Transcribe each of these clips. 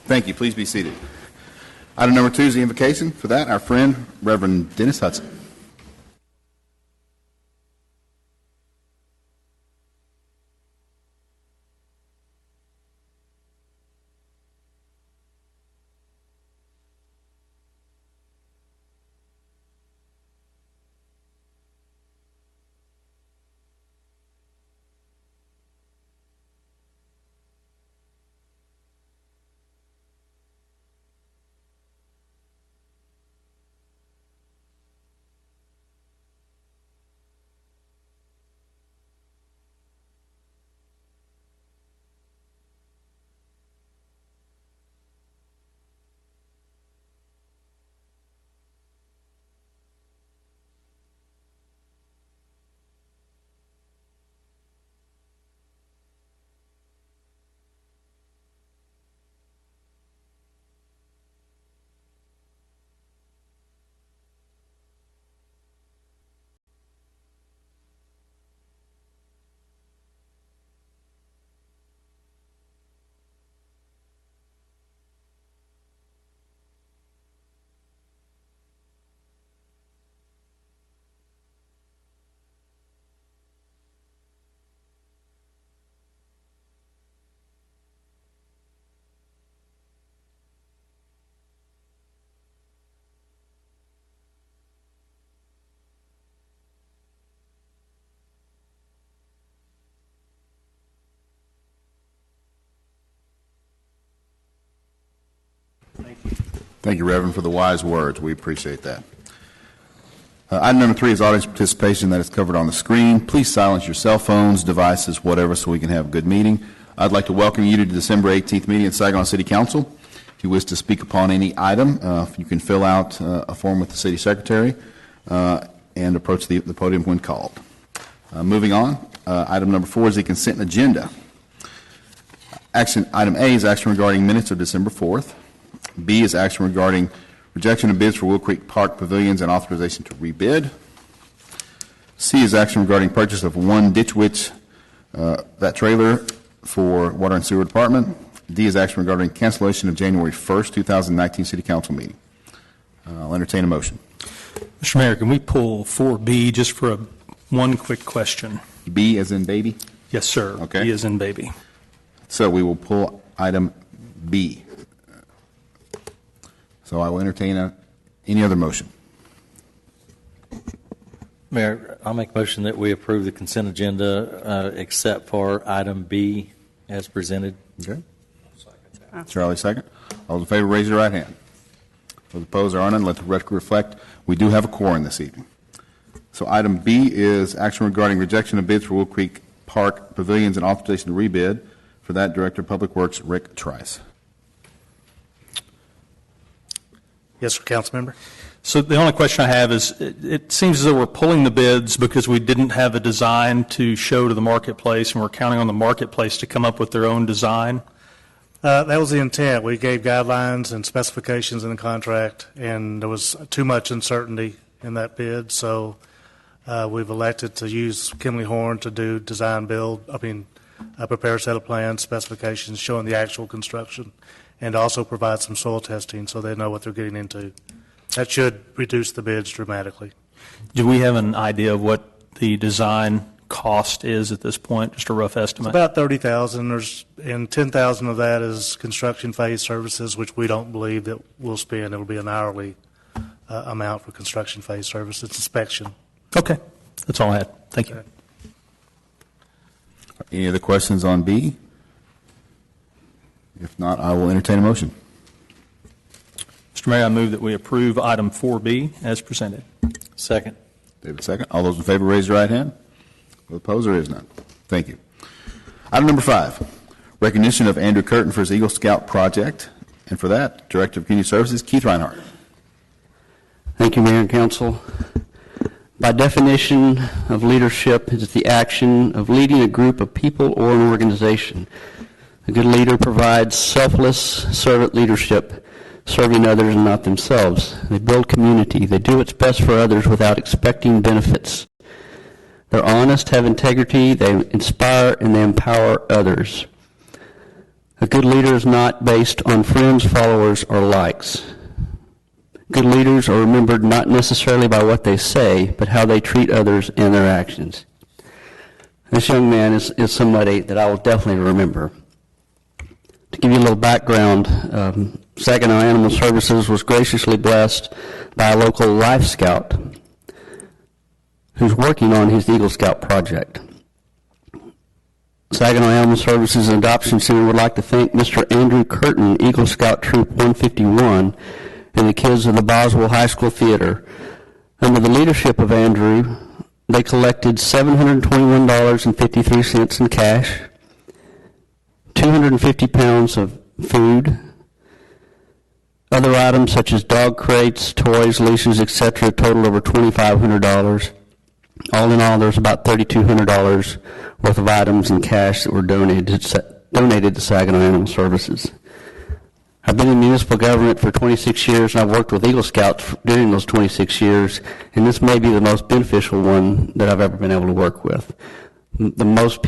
Thank you. Please be seated. Item number 2 is the invocation. For that, our friend, Reverend Dennis Hudson. Thank you, Reverend, for the wise words. We appreciate that. Item number 3 is audience participation that is covered on the screen. Please silence your cell phones, devices, whatever, so we can have a good meeting. I'd like to welcome you to the December 18th meeting at Saginaw City Council. If you wish to speak upon any item, you can fill out a form with the City Secretary and approach the podium when called. Moving on, item number 4 is the consent agenda. Item A is action regarding minutes of December 4th. B is action regarding rejection of bids for Will Creek Park pavilions and authorization to rebid. C is action regarding purchase of one Ditch Witch, that trailer for Water and Sewer Department. D is action regarding cancellation of January 1st, 2019 City Council meeting. I'll entertain a motion. Mr. Mayor, can we pull 4B just for one quick question? B as in baby? Yes, sir. Okay. B as in baby. So we will pull item B. So I will entertain any other motion. Mayor, I'll make a motion that we approve the consent agenda except for item B as presented. Okay. Charlie, second. All those in favor, raise your right hand. Those opposed are none. Let the record reflect we do have a quorum this evening. So item B is action regarding rejection of bids for Will Creek Park pavilions and authorization to rebid. For that, Director of Public Works, Rick Trice. Yes, sir, council member. So the only question I have is, it seems as though we're pulling the bids because we didn't have a design to show to the marketplace, and we're counting on the marketplace to come up with their own design. That was the intent. We gave guidelines and specifications in the contract, and there was too much uncertainty in that bid, so we've elected to use Kimley Horn to do design build, prepare a set of plans, specifications showing the actual construction, and also provide some soil testing so they know what they're getting into. That should reduce the bids dramatically. Do we have an idea of what the design cost is at this point, just a rough estimate? It's about $30,000, and $10,000 of that is construction phase services, which we don't believe that we'll spend. It'll be an hourly amount for construction phase service. It's inspection. Okay. That's all I had. Thank you. Okay. Any other questions on B? If not, I will entertain a motion. Mr. Mayor, I move that we approve item 4B as presented. Second. David, second. All those in favor, raise your right hand. Those opposed, there is none. Thank you. Item number 5, recognition of Andrew Curtin for his Eagle Scout project. And for that, Director of Community Services, Keith Reinhardt. Thank you, Mayor and Council. By definition of leadership, is the action of leading a group of people or an organization. A good leader provides selfless servant leadership, serving others and not themselves. They build community. They do what's best for others without expecting benefits. They're honest, have integrity, they inspire, and they empower others. A good leader is not based on friends, followers, or likes. Good leaders are remembered not necessarily by what they say, but how they treat others and their actions. This young man is somebody that I will definitely remember. To give you a little background, Saginaw Animal Services was graciously blessed by a local Life Scout who's working on his Eagle Scout project. Saginaw Animal Services and Adoption Center would like to thank Mr. Andrew Curtin, Eagle Scout Troop 151, and the kids of the Boswell High School Theater. Under the leadership of Andrew, they collected $721.53 in cash, 250 pounds of food, other items such as dog crates, toys, leashes, etc., totaled over $2,500. All in all, there's about $3,200 worth of items in cash that were donated to Saginaw Animal Services. I've been in municipal government for 26 years, and I've worked with Eagle Scouts during those 26 years, and this may be the most beneficial one that I've ever been able to work with. The most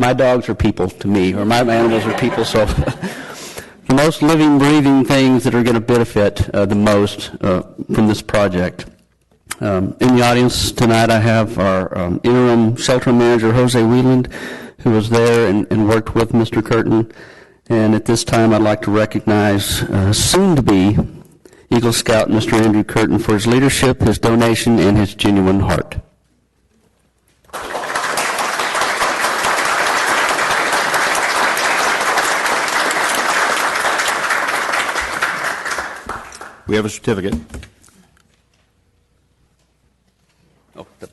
my dogs are people to me, or my animals are people, so the most living, breathing things that are going to benefit the most from this project. In the audience tonight, I have our interim shelter manager, Jose Wieland, who was there and worked with Mr. Curtin. And at this time, I'd like to recognize soon-to-be Eagle Scout Mr. Andrew Curtin for his leadership, his donation, and his genuine heart. We have a certificate. Oh, okay.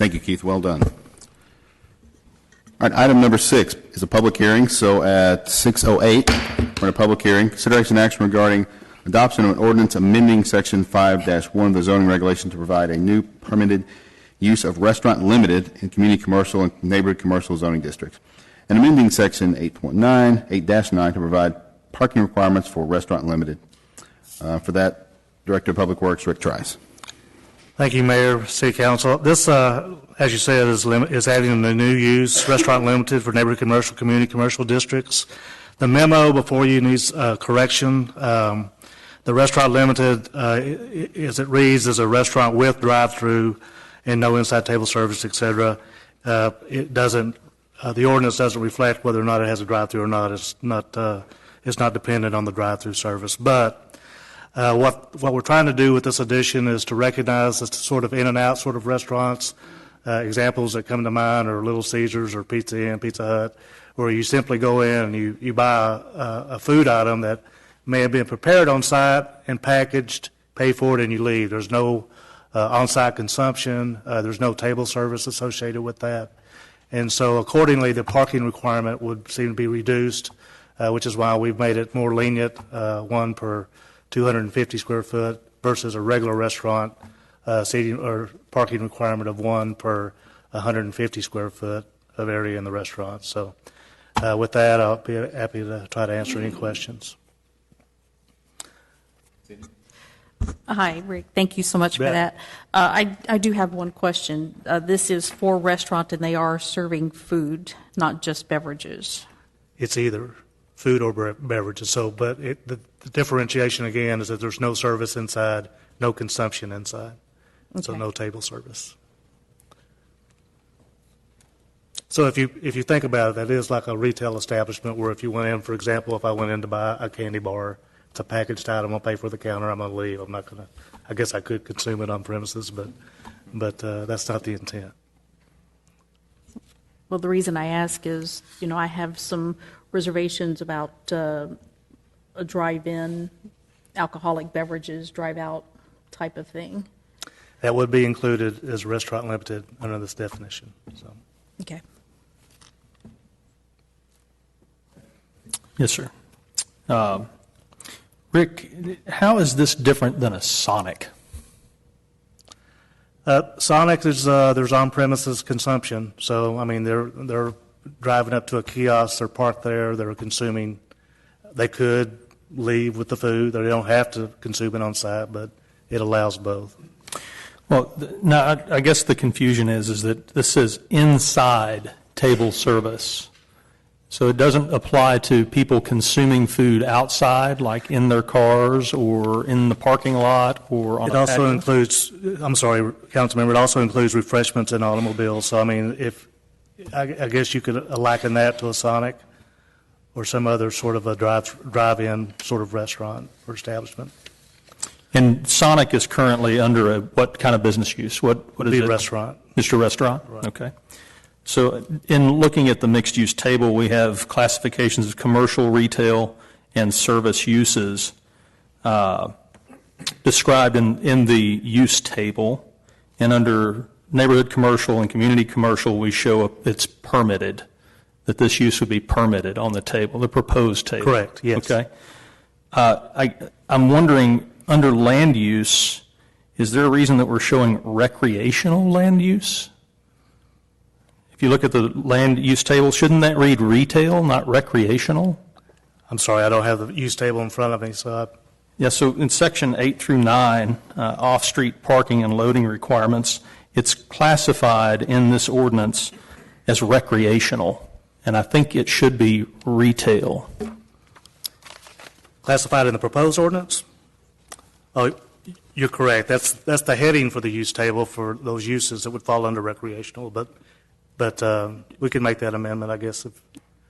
Thank you, Keith. Well done. All right, item number 6 is a public hearing. So at 6:08, we're in a public hearing. Consideration action regarding adoption of an ordinance amending Section 5-1 of the zoning regulation to provide a new permitted use of restaurant limited in community commercial and neighborhood commercial zoning districts, and amending Section 8.9 to provide parking requirements for restaurant limited. For that, Director of Public Works, Rick Trice. Thank you, Mayor, City Council. This, as you said, is adding the new use, restaurant limited for neighborhood commercial, community commercial districts. The memo before you needs correction. The restaurant limited, as it reads, is a restaurant with drive-through and no inside table service, et cetera. It doesn't, the ordinance doesn't reflect whether or not it has a drive-through or not. It's not dependent on the drive-through service. But what we're trying to do with this addition is to recognize this sort of in-and-out sort of restaurants. Examples that come to mind are Little Caesars or Pizza Inn, Pizza Hut, where you simply go in and you buy a food item that may have been prepared on site and packaged, pay for it, and you leave. There's no on-site consumption. There's no table service associated with that. And so accordingly, the parking requirement would seem to be reduced, which is why we've made it more lenient, one per 250 square foot versus a regular restaurant seating or parking requirement of one per 150 square foot of area in the restaurant. So with that, I'll be happy to try to answer any questions. Hi, Rick. Thank you so much for Bet. that. I do have one question. This is for restaurant, and they are serving food, not just beverages. it's either food or beverages. So, but the differentiation again is that there's no service inside, no consumption inside, so Okay. no table service. So if you think about it, that is like a retail establishment where if you went in, for example, if I went in to buy a candy bar, it's a packaged item, I'll pay for the counter, I'm going to leave. I'm not going to. I guess I could consume it on premises, but that's not the intent. Well, the reason I ask is, I have some reservations about a drive-in alcoholic beverages, drive-out type of thing. That would be included as restaurant limited under this definition. So. Okay. Yes, sir. Rick, how is this different than a Sonic? Sonic is there's on-premises consumption. So I mean they're driving up to a kiosk, they're parked there, they're consuming. They could leave with the food. They don't have to consume it on site, but it allows both. Well, now, I guess the confusion is that this says inside table service. So it doesn't apply to people consuming food outside, like in their cars or in the parking lot or on It a also patio? includes, I'm sorry, Councilmember, it also includes refreshments in automobiles. So I mean, if I guess you could liken that to a Sonic or some other sort of a drive-in sort of restaurant or establishment. And Sonic is currently under what kind of business use? What is Be it? a restaurant. Mr. Restaurant? Right. Okay. So in looking at the mixed-use table, we have classifications of commercial, retail, and service uses described in the use table. And under neighborhood commercial and community commercial, we show it's permitted, that this use would be permitted on the table, the proposed table. Correct, yes. Okay. I'm wondering, under land use, is there a reason that we're showing recreational land use? If you look at the land use table, shouldn't that read retail, not recreational? I'm sorry, I don't have the use table in front of me, so Yeah, so in section 8 through 9, off-street parking and loading requirements, it's classified in this ordinance as recreational, and I think it should be retail. classified in the proposed ordinance? Oh, you're correct. That's the heading for the use table for those uses that would fall under recreational, but we can make that amendment, I guess.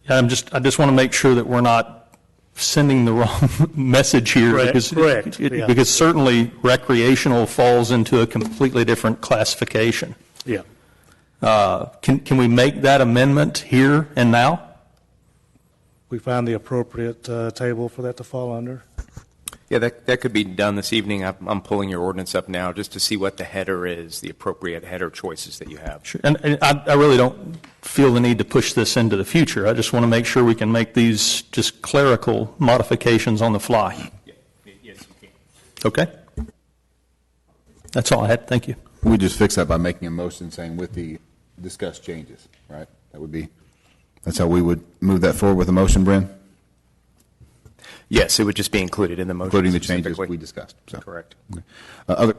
Yeah, I just want to make sure that we're not sending the wrong message here. Correct, correct, yeah. Because certainly recreational falls into a completely different classification. Yeah. Can we make that amendment here and now? We find the appropriate table for that to fall under. Yeah, that could be done this evening. I'm pulling your ordinance up now just to see what the header is, the appropriate header choices that you have. Sure. And I really don't feel the need to push this into the future. I just want to make sure we can make these just clerical modifications on the fly. Yes, you can. Okay? That's all I had. Thank you. We just fix that by making a motion saying with the discussed changes, right? That's how we would move that forward with a motion, Bryn? Yes, it would just be included in the motion. Including the changes specifically. we discussed. So. Correct. Other.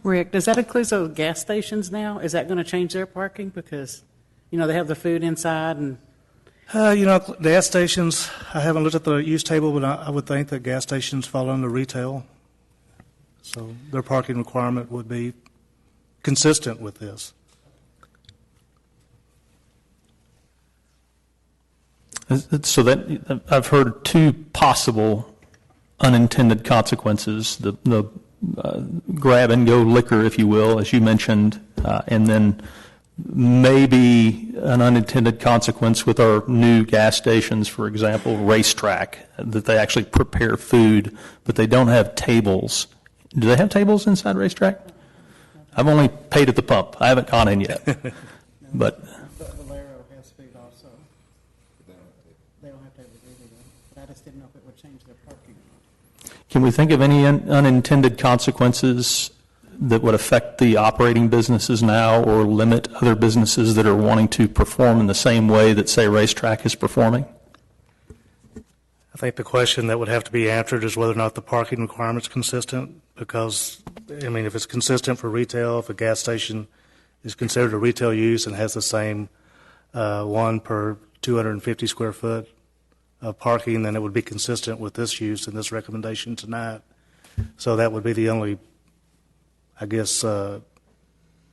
Rick, does that include those gas stations now? Is that going to change their parking? Because, they have the food inside and. Gas stations, I haven't looked at the use table, but I would think that gas stations fall under retail. So their parking requirement would be consistent with this. So that I've heard two possible unintended consequences: the grab and go liquor, if you will, as you mentioned, and then maybe an unintended consequence with our new gas stations, for example, racetrack, that they actually prepare food, but they don't have tables. Do they have tables inside racetrack? I've only paid at the pump. I haven't gone in yet, but. Valero has food also. They don't have tables either, but I just didn't know if it would change their parking. Can we think of any unintended consequences that would affect the operating businesses now or limit other businesses that are wanting to perform in the same way that, say, racetrack is performing? I think the question that would have to be answered is whether or not the parking requirement's consistent, because, if it's consistent for retail, if a gas station is considered a retail use and has the same one per 250 square foot of parking, then it would be consistent with this use and this recommendation tonight. So that would be the only, I guess,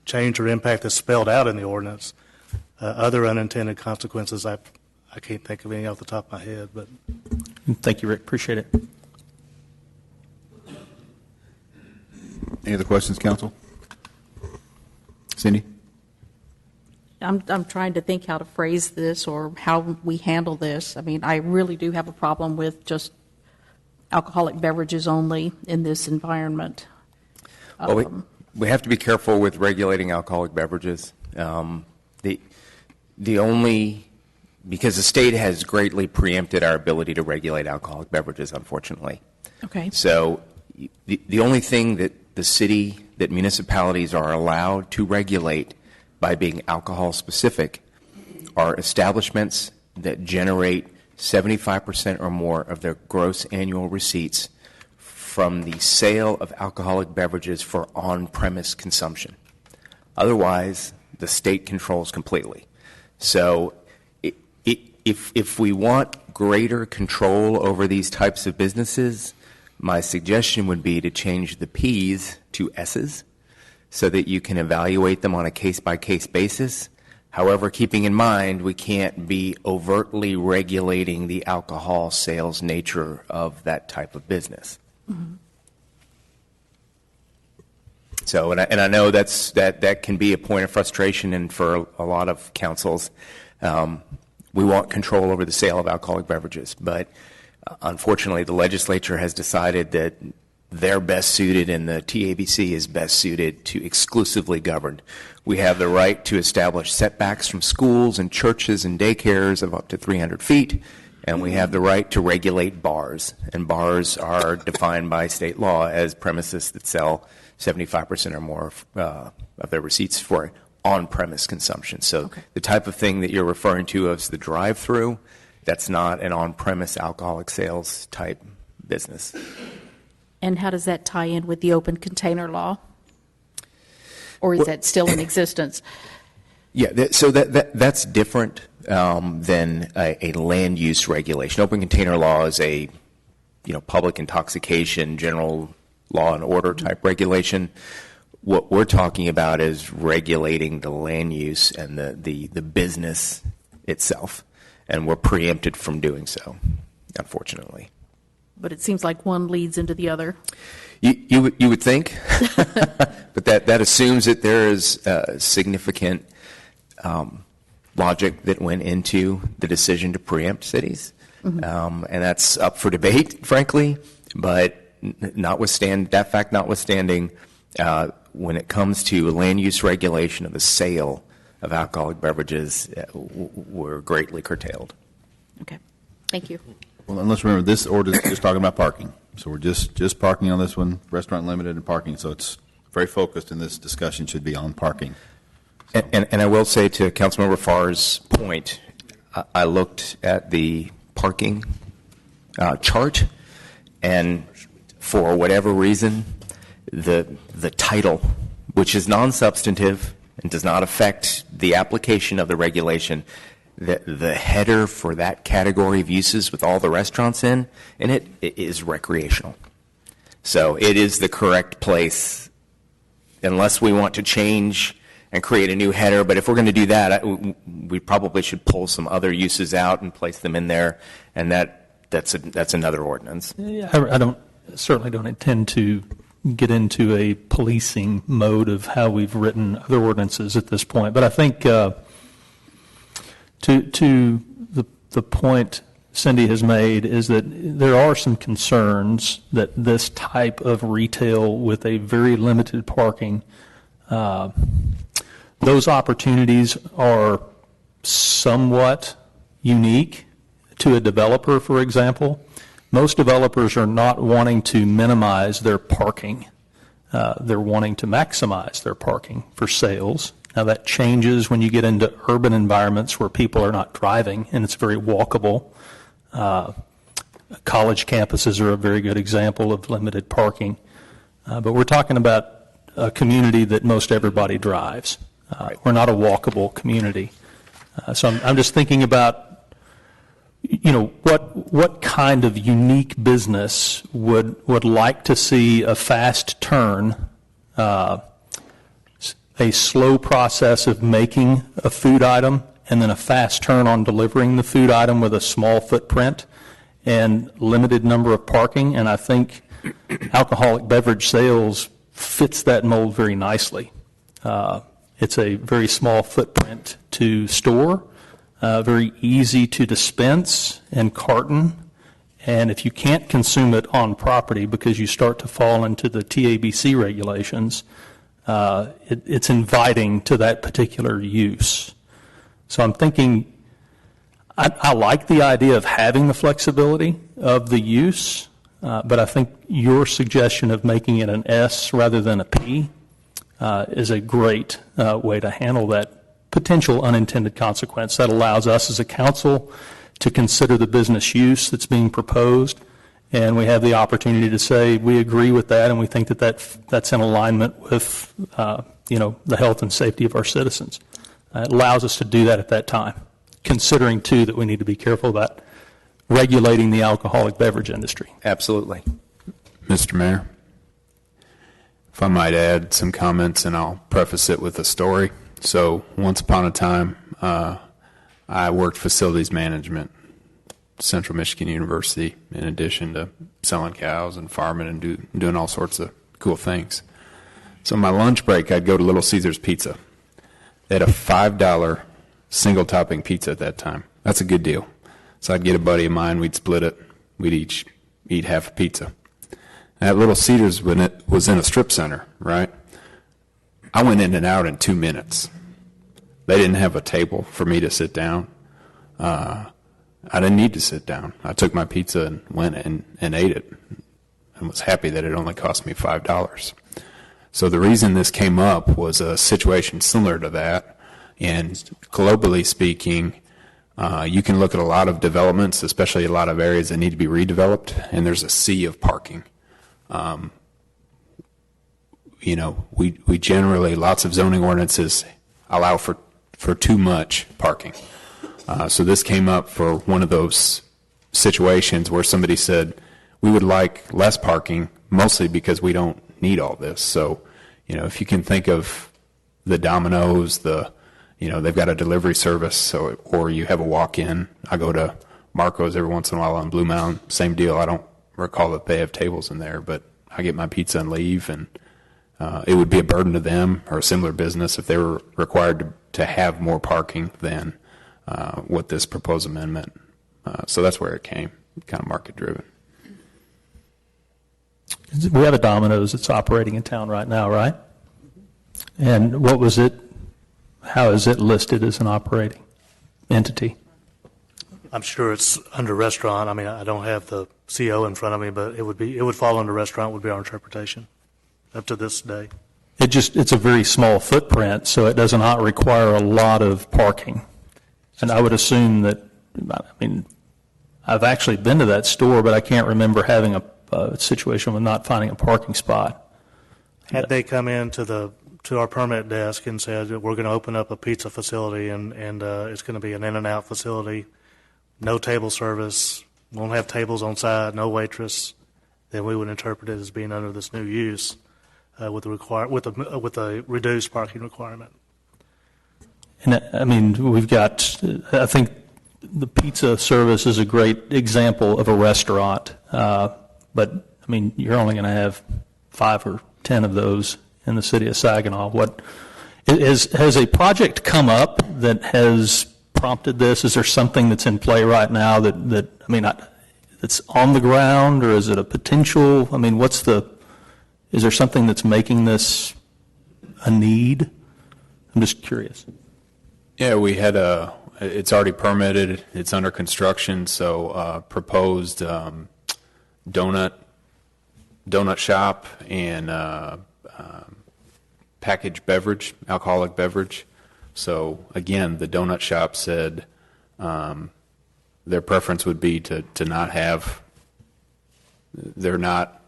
change or impact that's spelled out in the ordinance. Other unintended consequences, I can't think of any off the top of my head. But Thank you, Rick. Appreciate it. Any other questions, council? Cindy? I'm trying to think how to phrase this or how we handle this. I mean, I really do have a problem with just alcoholic beverages only in this environment. Well, we have to be careful with regulating alcoholic beverages. The only, because the state has greatly preempted our ability to regulate alcoholic beverages, unfortunately. Okay. So the only thing that the city, that municipalities are allowed to regulate by being alcohol specific are establishments that generate 75% or more of their gross annual receipts from the sale of alcoholic beverages for on-premise consumption. Otherwise, the state controls completely. So if we want greater control over these types of businesses, my suggestion would be to change the P's to S's so that you can evaluate them on a case-by-case basis. However, keeping in mind, we can't be overtly regulating the alcohol sales nature of that type of business. Mm-hmm. So, and I know that can be a point of frustration, and for a lot of councils, we want control over the sale of alcoholic beverages. But unfortunately, the legislature has decided that they're best suited, and the TABC is best suited to exclusively govern. We have the right to establish setbacks from schools and churches and daycares of up to 300 feet, and we have the right to regulate bars. And bars are defined by state law as premises that sell 75% or more of their receipts for on-premise consumption. So the type of thing that you're referring to as the drive-through, that's not an on-premise alcoholic sales type business. And how does that tie in with the open container law? Or is that still in existence? Yeah, so that's different than a land use regulation. Open container law is a public intoxication, general law and order type regulation. What we're talking about is regulating the land use and the business itself, and we're preempted from doing so, unfortunately. But it seems like one leads into the other. You would think, but that assumes that there is significant logic that went into the decision to preempt cities, and that's up for debate, frankly. But that fact notwithstanding, when it comes to land use regulation of the sale of alcoholic beverages, we're greatly curtailed. Okay, thank you. Well, and let's remember, this ordinance is just talking about parking. So we're just parking on this one, restaurant limited and parking. So it's very focused, and this discussion should be on parking. So. And I will say, to Councilmember Farr's point, I looked at the parking chart, and for whatever reason, the title, which is non-substantive and does not affect the application of the regulation, the header for that category of uses with all the restaurants in it is recreational. So it is the correct place, unless we want to change and create a new header. But if we're going to do that, we probably should pull some other uses out and place them in there, and that's another ordinance. Yeah, I certainly don't intend to get into a policing mode of how we've written other ordinances at this point. But I think to the point Cindy has made is that there are some concerns that this type of retail with a very limited parking, those opportunities are somewhat unique to a developer, for example. Most developers are not wanting to minimize their parking. They're wanting to maximize their parking for sales. Now, that changes when you get into urban environments where people are not driving and it's very walkable. College campuses are a very good example of limited parking. But we're talking about a community that most everybody drives. We're not a walkable community. So I'm just thinking about, what kind of unique business would like to see a fast turn, a slow process of making a food item, and then a fast turn on delivering the food item with a small footprint and limited number of parking. And I think alcoholic beverage sales fits that mold very nicely. It's a very small footprint to store, very easy to dispense and carton. And if you can't consume it on property because you start to fall into the TABC regulations, it's inviting to that particular use. So I'm thinking, I like the idea of having the flexibility of the use, but I think your suggestion of making it an S rather than a P is a great way to handle that potential unintended consequence. That allows us as a council to consider the business use that's being proposed, and we have the opportunity to say we agree with that and we think that that's in alignment with the health and safety of our citizens. It allows us to do that at that time, considering, too, that we need to be careful about regulating the alcoholic beverage industry. Absolutely. Mr. Mayor, if I might add some comments, and I'll preface it with a story. So once upon a time, I worked facilities management, Central Michigan University, in addition to selling cows and farming and doing all sorts of cool things. So my lunch break, I'd go to Little Caesars Pizza. They had a $5 single topping pizza at that time. That's a good deal. So I'd get a buddy of mine, we'd split it, we'd each eat half a pizza. And at Little Caesars, when it was in a strip center, right, I went in and out in 2 minutes. They didn't have a table for me to sit down. I didn't need to sit down. I took my pizza and went and ate it and was happy that it only cost me $5. So the reason this came up was a situation similar to that. And globally speaking, you can look at a lot of developments, especially a lot of areas that need to be redeveloped, and there's a sea of parking. We generally, lots of zoning ordinances allow for too much parking. So this came up for one of those situations where somebody said, we would like less parking, mostly because we don't need all this. So, if you can think of the Domino's, they've got a delivery service, or you have a walk-in. I go to Marco's every once in a while on Blue Mountain, same deal. I don't recall that they have tables in there, but I get my pizza and leave, and it would be a burden to them or a similar business if they were required to have more parking than what this proposed amendment. So that's where it came, kind of market-driven. We have a Domino's that's operating in town right now, right? And what was it? How is it listed as an operating entity? I'm sure it's under restaurant. I mean, I don't have the CO in front of me, but it would fall under restaurant would be our interpretation up to this day. It's a very small footprint, so it does not require a lot of parking. And I would assume that, I've actually been to that store, but I can't remember having a situation with not finding a parking spot. Had they come in to our permit desk and said that we're going to open up a pizza facility and it's going to be an in-and-out facility, no table service, won't have tables on site, no waitress, then we would interpret it as being under this new use with a reduced parking requirement. And we've got, I think the pizza service is a great example of a restaurant, but you're only going to have 5 or 10 of those in the city of Saginaw. Has a project come up that has prompted this? Is there something that's in play right now that's on the ground, or is it a potential? Is there something that's making this a need? I'm just curious. Yeah, we had it's already permitted, it's under construction, so proposed donut shop and packaged beverage, alcoholic beverage. So again, the donut shop said their preference would be to not have, they're not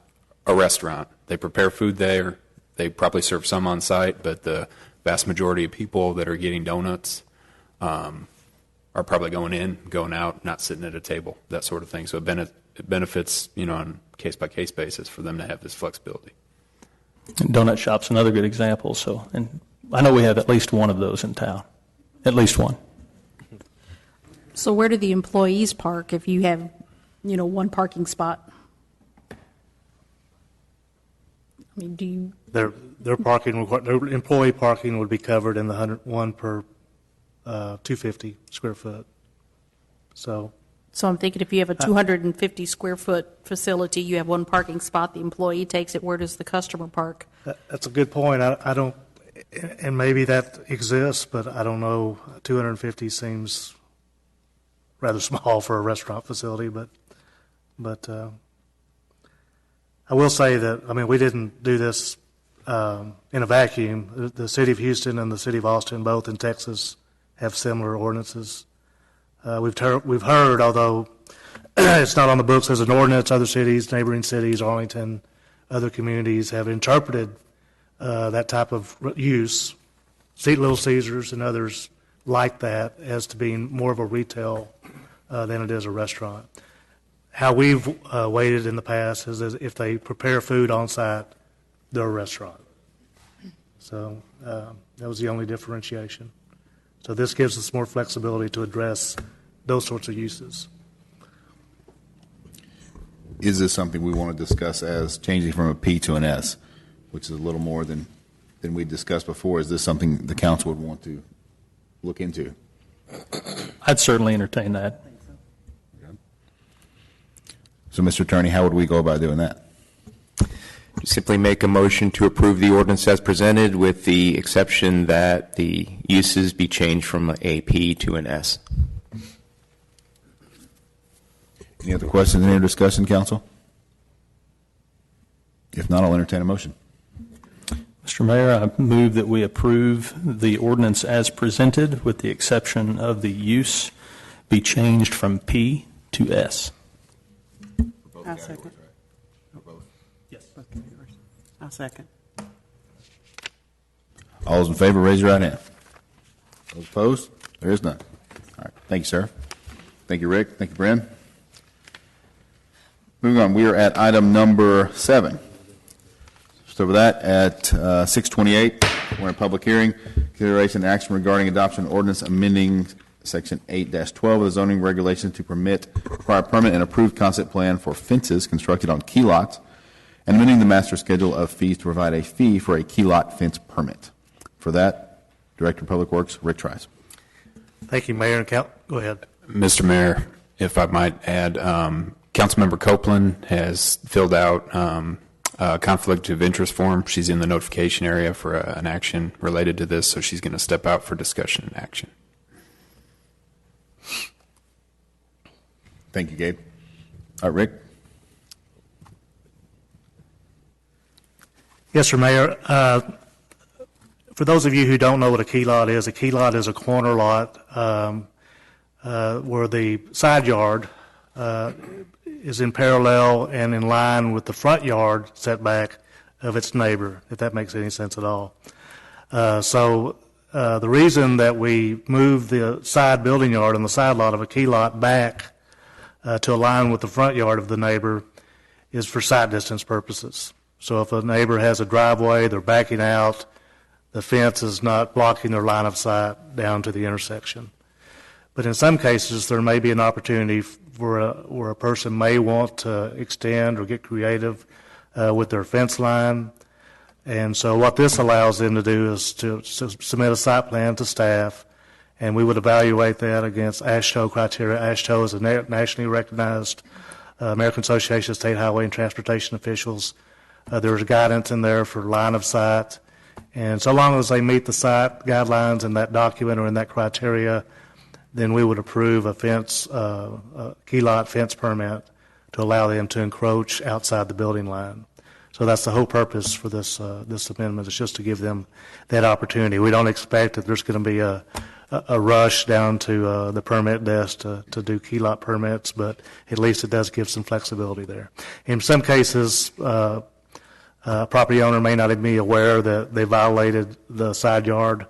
a restaurant. They prepare food there. They probably serve some on site, but the vast majority of people that are getting donuts are probably going in, going out, not sitting at a table, that sort of thing. So it benefits, on a case-by-case basis for them to have this flexibility. And donut shop's another good example. So, and I know we have at least one of those in town, at least one. So where do the employees park if you have, one parking spot? I mean, do you? Their employee parking would be covered in the 101 per 250 square foot. So I'm thinking if you have a 250 square foot facility, you have one parking spot, the employee takes it, where does the customer park? that's a good point. I don't, and maybe that exists, but I don't know. 250 seems rather small for a restaurant facility, but I will say that, we didn't do this in a vacuum. The city of Houston and the city of Austin, both in Texas, have similar ordinances. We've heard, although it's not on the books as an ordinance, other cities, neighboring cities, Arlington, other communities have interpreted that type of use, Little Caesars and others like that, as to being more of a retail than it is a restaurant. How we've weighted in the past is that if they prepare food on site, they're a restaurant. So that was the only differentiation. So this gives us more flexibility to address those sorts of uses. Is this something we want to discuss as changing from a P to an S, which is a little more than we discussed before? Is this something the council would want to look into? I'd certainly entertain that. So, Mr. Attorney, how would we go about doing that? Simply make a motion to approve the ordinance as presented, with the exception that the uses be changed from a P to an S. Any other questions, any other discussion, council? If not, I'll entertain a motion. Mr. Mayor, I move that we approve the ordinance as presented, with the exception of the use be changed from P to S. I'll second. Yes. I'll second. All those in favor, raise your right hand. Those opposed? There is none. All right. Thank you, sir. Thank you, Rick. Thank you, Bren. Moving on, we are at item number 7. Just over that, at 6:28, we're in public hearing. Consideration and action regarding adoption of ordinance amending Section 8-12 of the zoning regulations to permit prior permit and approved concept plan for fences constructed on key lots, and amending the master schedule of fees to provide a fee for a key lot fence permit. For that, Director of Public Works, Rick Trice. Thank you, Mayor and Go ahead. Mr. Mayor, if I might add, Councilmember Copeland has filled out a conflict of interest form. She's in the notification area for an action related to this, so she's going to step out for discussion and action. Thank you, Gabe. All right, Rick. Yes, sir, Mayor. For those of you who don't know what a key lot is a corner lot where the side yard is in parallel and in line with the front yard setback of its neighbor, if that makes any sense at all. So the reason that we move the side building yard and the side lot of a key lot back to align with the front yard of the neighbor is for sight distance purposes. So if a neighbor has a driveway, they're backing out, the fence is not blocking their line of sight down to the intersection. But in some cases, there may be an opportunity where a person may want to extend or get creative with their fence line. And so what this allows them to do is to submit a site plan to staff, and we would evaluate that against AASHTO criteria. AASHTO is a nationally recognized American Association of State Highway and Transportation Officials. There's guidance in there for line of sight. And so long as they meet the site guidelines in that document or in that criteria, then we would approve a fence, key lot fence permit to allow them to encroach outside the building line. So that's the whole purpose for this amendment, is just to give them that opportunity. We don't expect that there's going to be a rush down to the permit desk to do key lot permits, but at least it does give some flexibility there. In some cases, property owner may not even be aware that they violated the side yard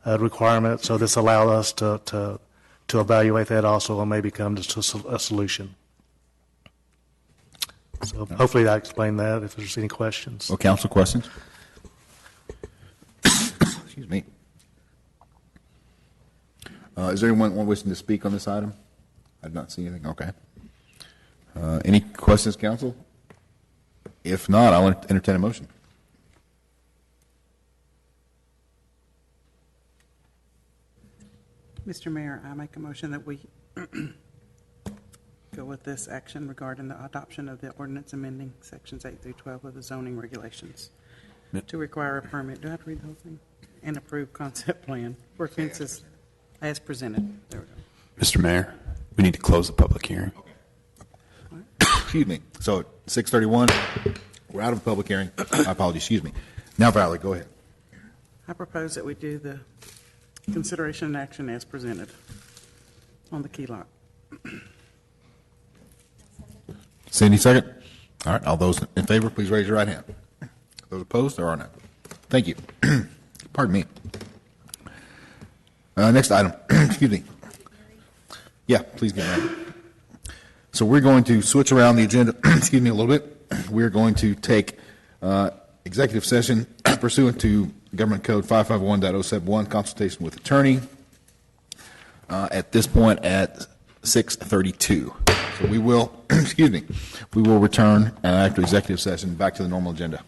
requirement, so this allowed us to evaluate that also and maybe come to a solution. So hopefully I explained that, if there's any questions. Well, council questions? Excuse me. Is there anyone wishing to speak on this item? I did not see anything. Okay. Any questions, council? If not, I'll entertain a motion. Mr. Mayor, I make a motion that we go with this action regarding the adoption of the ordinance amending sections 8 through 12 of the zoning regulations to require a permit. Do I have to read the whole thing? And approve concept plan for fences as presented. There we go. Mr. Mayor, we need to close the public hearing. Excuse me. So at 6:31, we're out of public hearing. My apologies. Excuse me. Now, Valerie, go ahead. I propose that we do the consideration and action as presented on the key lot. Cindy, second. All right. All those in favor, please raise your right hand. Those opposed, there are none. Thank you. Pardon me. Next item. Excuse me. Yeah, please get ready. So we're going to switch around the agenda, excuse me, a little bit. We're going to take executive session pursuant to Government Code 551.071, consultation with attorney, at this point at 6:32. So we will, excuse me, we will return after executive session back to the normal agenda.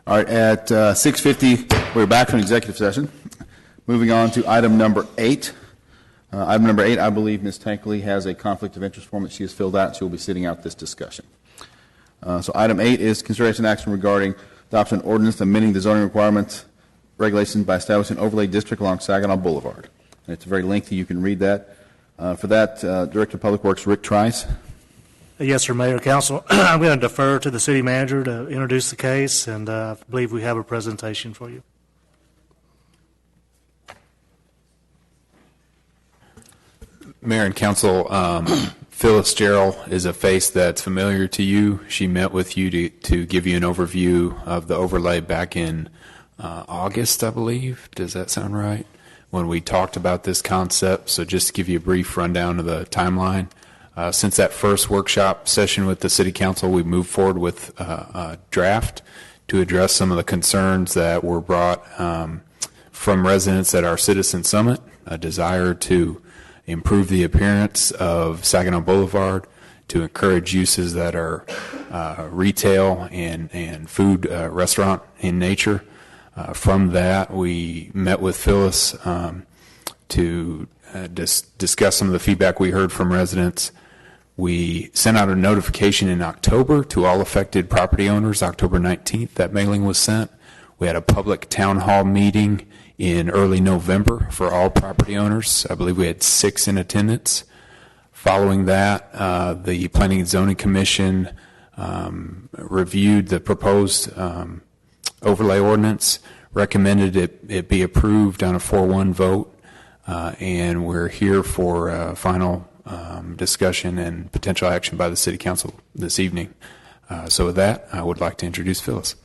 All right, at 6:50, we're back from executive session. Moving on to item number 8. Item number 8, I believe Ms. Tankley has a conflict of interest form that she has filled out. She will be sitting out this discussion. So item 8 is consideration action regarding adoption of ordinance amending the zoning requirements regulations by establishing an overlay district along Saginaw Boulevard. And it's very lengthy. You can read that. For that, Director of Public Works Rick Trice. Yes, sir, Mayor, Council. I'm going to defer to the city manager to introduce the case, and I believe we have a presentation for you. Mayor and Council, Phyllis Gerald is a face that's familiar to you. She met with you to give you an overview of the overlay back in August, I believe. Does that sound right? When we talked about this concept. So just to give you a brief rundown of the timeline. Since that first workshop session with the City Council, we moved forward with a draft to address some of the concerns that were brought from residents at our Citizen Summit, a desire to improve the appearance of Saginaw Boulevard, to encourage uses that are retail and food restaurant in nature. From that, we met with Phyllis to discuss some of the feedback we heard from residents. We sent out a notification in October to all affected property owners, October 19th. That mailing was sent. We had a public town hall meeting in early November for all property owners. I believe we had 6 in attendance. Following that, the Planning and Zoning Commission reviewed the proposed overlay ordinance, recommended it be approved on a 4-1 vote, and we're here for final discussion and potential action by the City Council this evening. So with that, I would like to introduce Phyllis.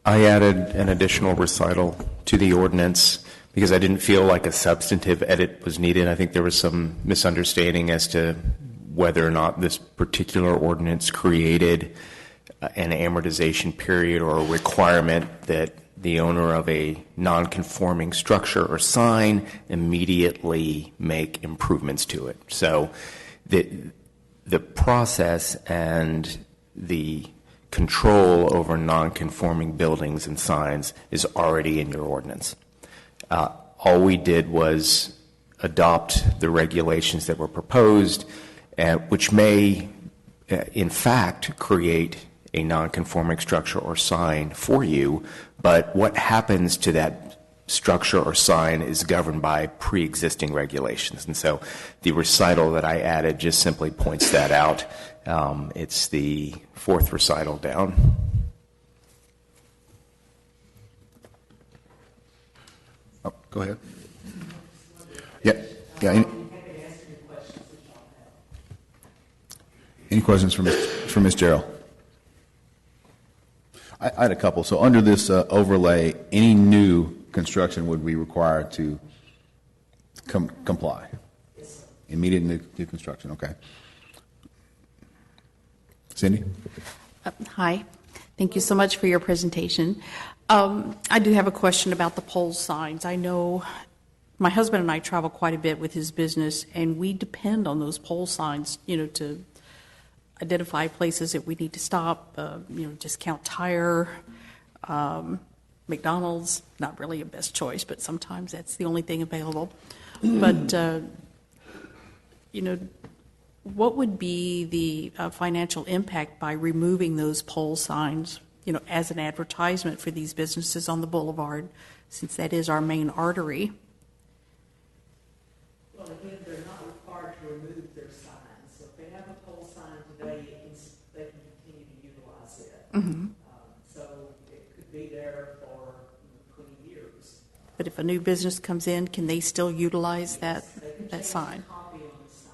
I added an additional recital to the ordinance because I didn't feel like a substantive edit was needed. I think there was some misunderstanding as to whether or not this particular ordinance created an amortization period or a requirement that the owner of a non-conforming structure or sign immediately make improvements to it. So the process and the control over non-conforming buildings and signs is already in your ordinance. All we did was adopt the regulations that were proposed, which may, in fact, create a non-conforming structure or sign for you, but what happens to that structure or sign is governed by pre-existing regulations. And so the recital that I added just simply points that out. It's the fourth recital down. Oh, go ahead. Yeah. Any questions for Ms. Gerald? I had a couple. So under this overlay, any new construction would be required to comply? Immediate new construction, okay. Cindy? Hi. Thank you so much for your presentation. I do have a question about the pole signs. I know my husband and I travel quite a bit with his business, and we depend on those pole signs, to identify places that we need to stop, Discount Tire, McDonald's, not really a best choice, but sometimes that's the only thing available. But, what would be the financial impact by removing those pole signs, as an advertisement for these businesses on the boulevard, since that is our main artery? Well, again, they're not required to remove their signs. So if they have a pole sign today, they can continue to utilize it. Mm-hmm. So it could be there for 20 years. But if a new business comes in, can they still utilize that sign? Copy on the sign.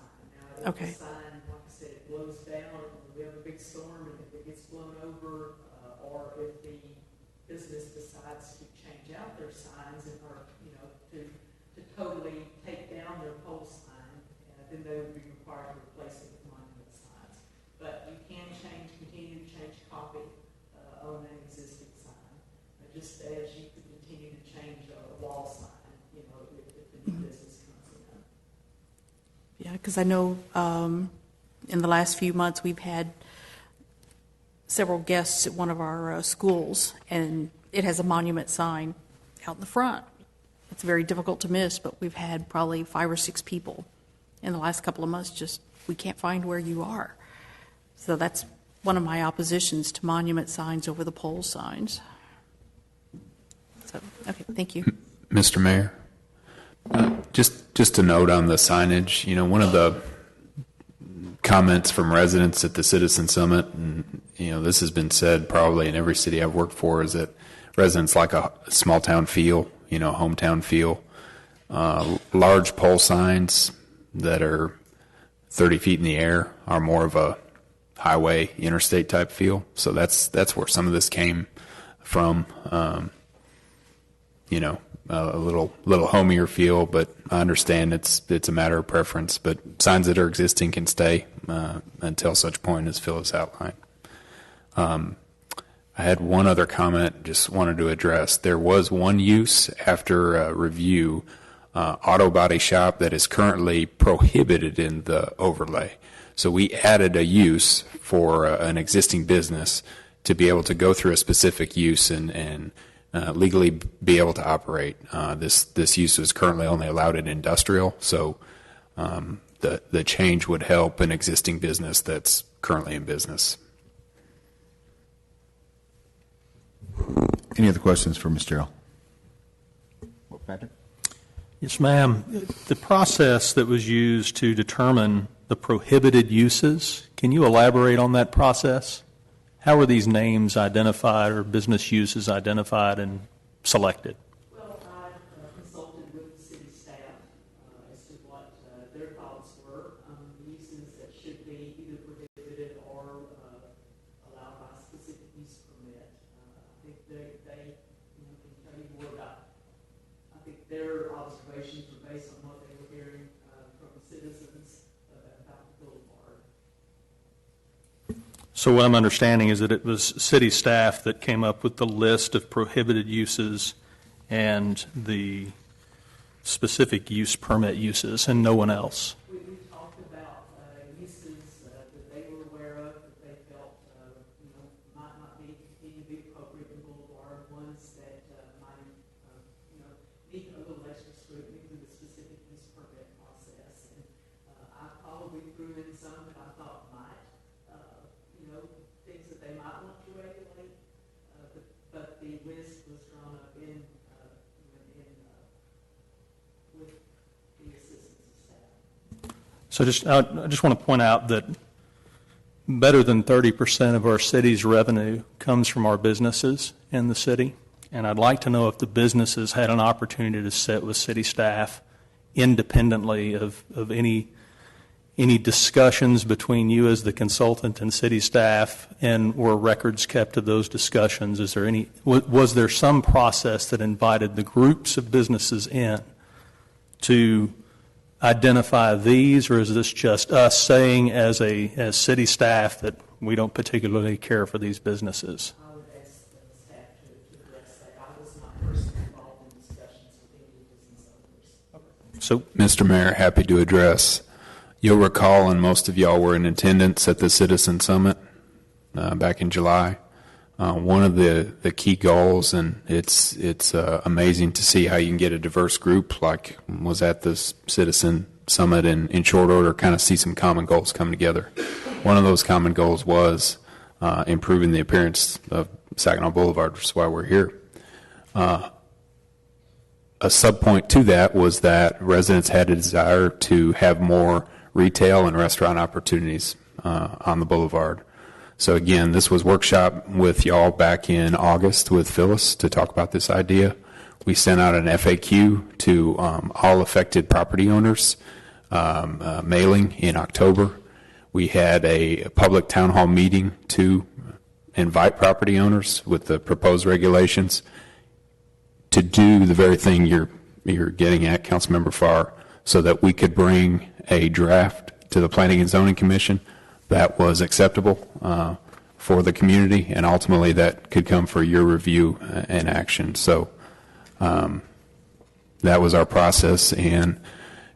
Now, if Okay. the sign, like I said, it blows down, or we have a big storm, and if it gets blown over, or if the business decides to change out their signs and, or to totally take down their pole sign, then they would be required to replace it with monument signs. But you can continue to change copy on an existing sign, just as you could continue to change a wall sign, if the new business comes in. Yeah, because I know in the last few months we've had several guests at one of our schools, and it has a monument sign out in the front. It's very difficult to miss, but we've had probably 5 or 6 people in the last couple of months we can't find where you are. So that's one of my oppositions to monument signs over the pole signs. So, okay, thank you. Mr. Mayor, just a note on the signage. One of the comments from residents at the Citizen Summit, and this has been said probably in every city I've worked for, is that residents like a small town feel, hometown feel. Large pole signs that are 30 feet in the air are more of a highway, interstate type feel. So that's where some of this came from. A little homier feel, but I understand it's a matter of preference. But signs that are existing can stay until such point as Phyllis outlined. I had one other comment, just wanted to address. There was one use after review, auto body shop, that is currently prohibited in the overlay. So we added a use for an existing business to be able to go through a specific use and legally be able to operate. This use is currently only allowed in industrial, so the change would help an existing business that's currently in business. Any other questions for Ms. Gerald? Patrick? Yes, ma'am. The process that was used to determine the prohibited uses, can you elaborate on that process? How were these names identified or business uses identified and selected? Well, I consulted with the city staff as to what their thoughts were on the uses that should be either prohibited or allowed by a specific use permit. I think they on what they were hearing from citizens about the boulevard. So what I'm understanding is that it was city staff that came up with the list of prohibited uses and the specific use permit uses, and no one else. We talked about uses that they were aware of, that they felt, might not be, continue to be appropriate in Boulevard, ones that might, need a little extra scrutiny through the specific use permit process. And I probably threw in some that I thought might, things that they might want to regulate, but the list was drawn up with the assistance of staff. So I just want to point out that better than 30% of our city's revenue comes from our businesses in the city. And I'd like to know if the businesses had an opportunity to sit with city staff independently of any discussions between you as the consultant and city staff, and were records kept of those discussions? Is there was there some process that invited the groups of businesses in to identify these, or is this just us saying as city staff that we don't particularly care for these businesses? I would ask the staff to address that. I was not personally involved in discussions with any business owners. So, Mr. Mayor, happy to address. You'll recall, and most of y'all were in attendance at the Citizen Summit back in July. One of the key goals, and it's amazing to see how you can get a diverse group like was at this Citizen Summit in short order, kind of see some common goals come together. One of those common goals was improving the appearance of Saginaw Boulevard, which is why we're here. A subpoint to that was that residents had a desire to have more retail and restaurant opportunities on the boulevard. So again, this was workshop with y'all back in August with Phyllis to talk about this idea. We sent out an FAQ to all affected property owners, mailing in October. We had a public town hall meeting to invite property owners with the proposed regulations to do the very thing you're getting at, Councilmember Farr, so that we could bring a draft to the Planning and Zoning Commission that was acceptable for the community, and ultimately that could come for your review and action. So that was our process. And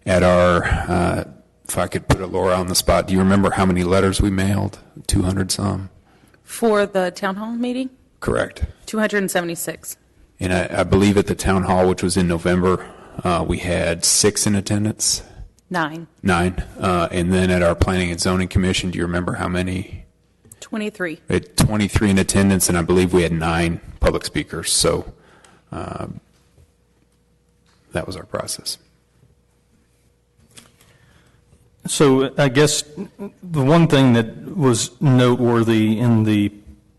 at our, if I could put a Laura on the spot, do you remember how many letters we mailed? 200 some? For the town hall meeting? Correct. 276. And I believe at the town hall, which was in November, we had 6 in attendance. 9. 9. And then at our Planning and Zoning Commission, do you remember how many? 23. We had 23 in attendance, and I believe we had 9 public speakers. So that was our process. So I guess the one thing that was noteworthy in the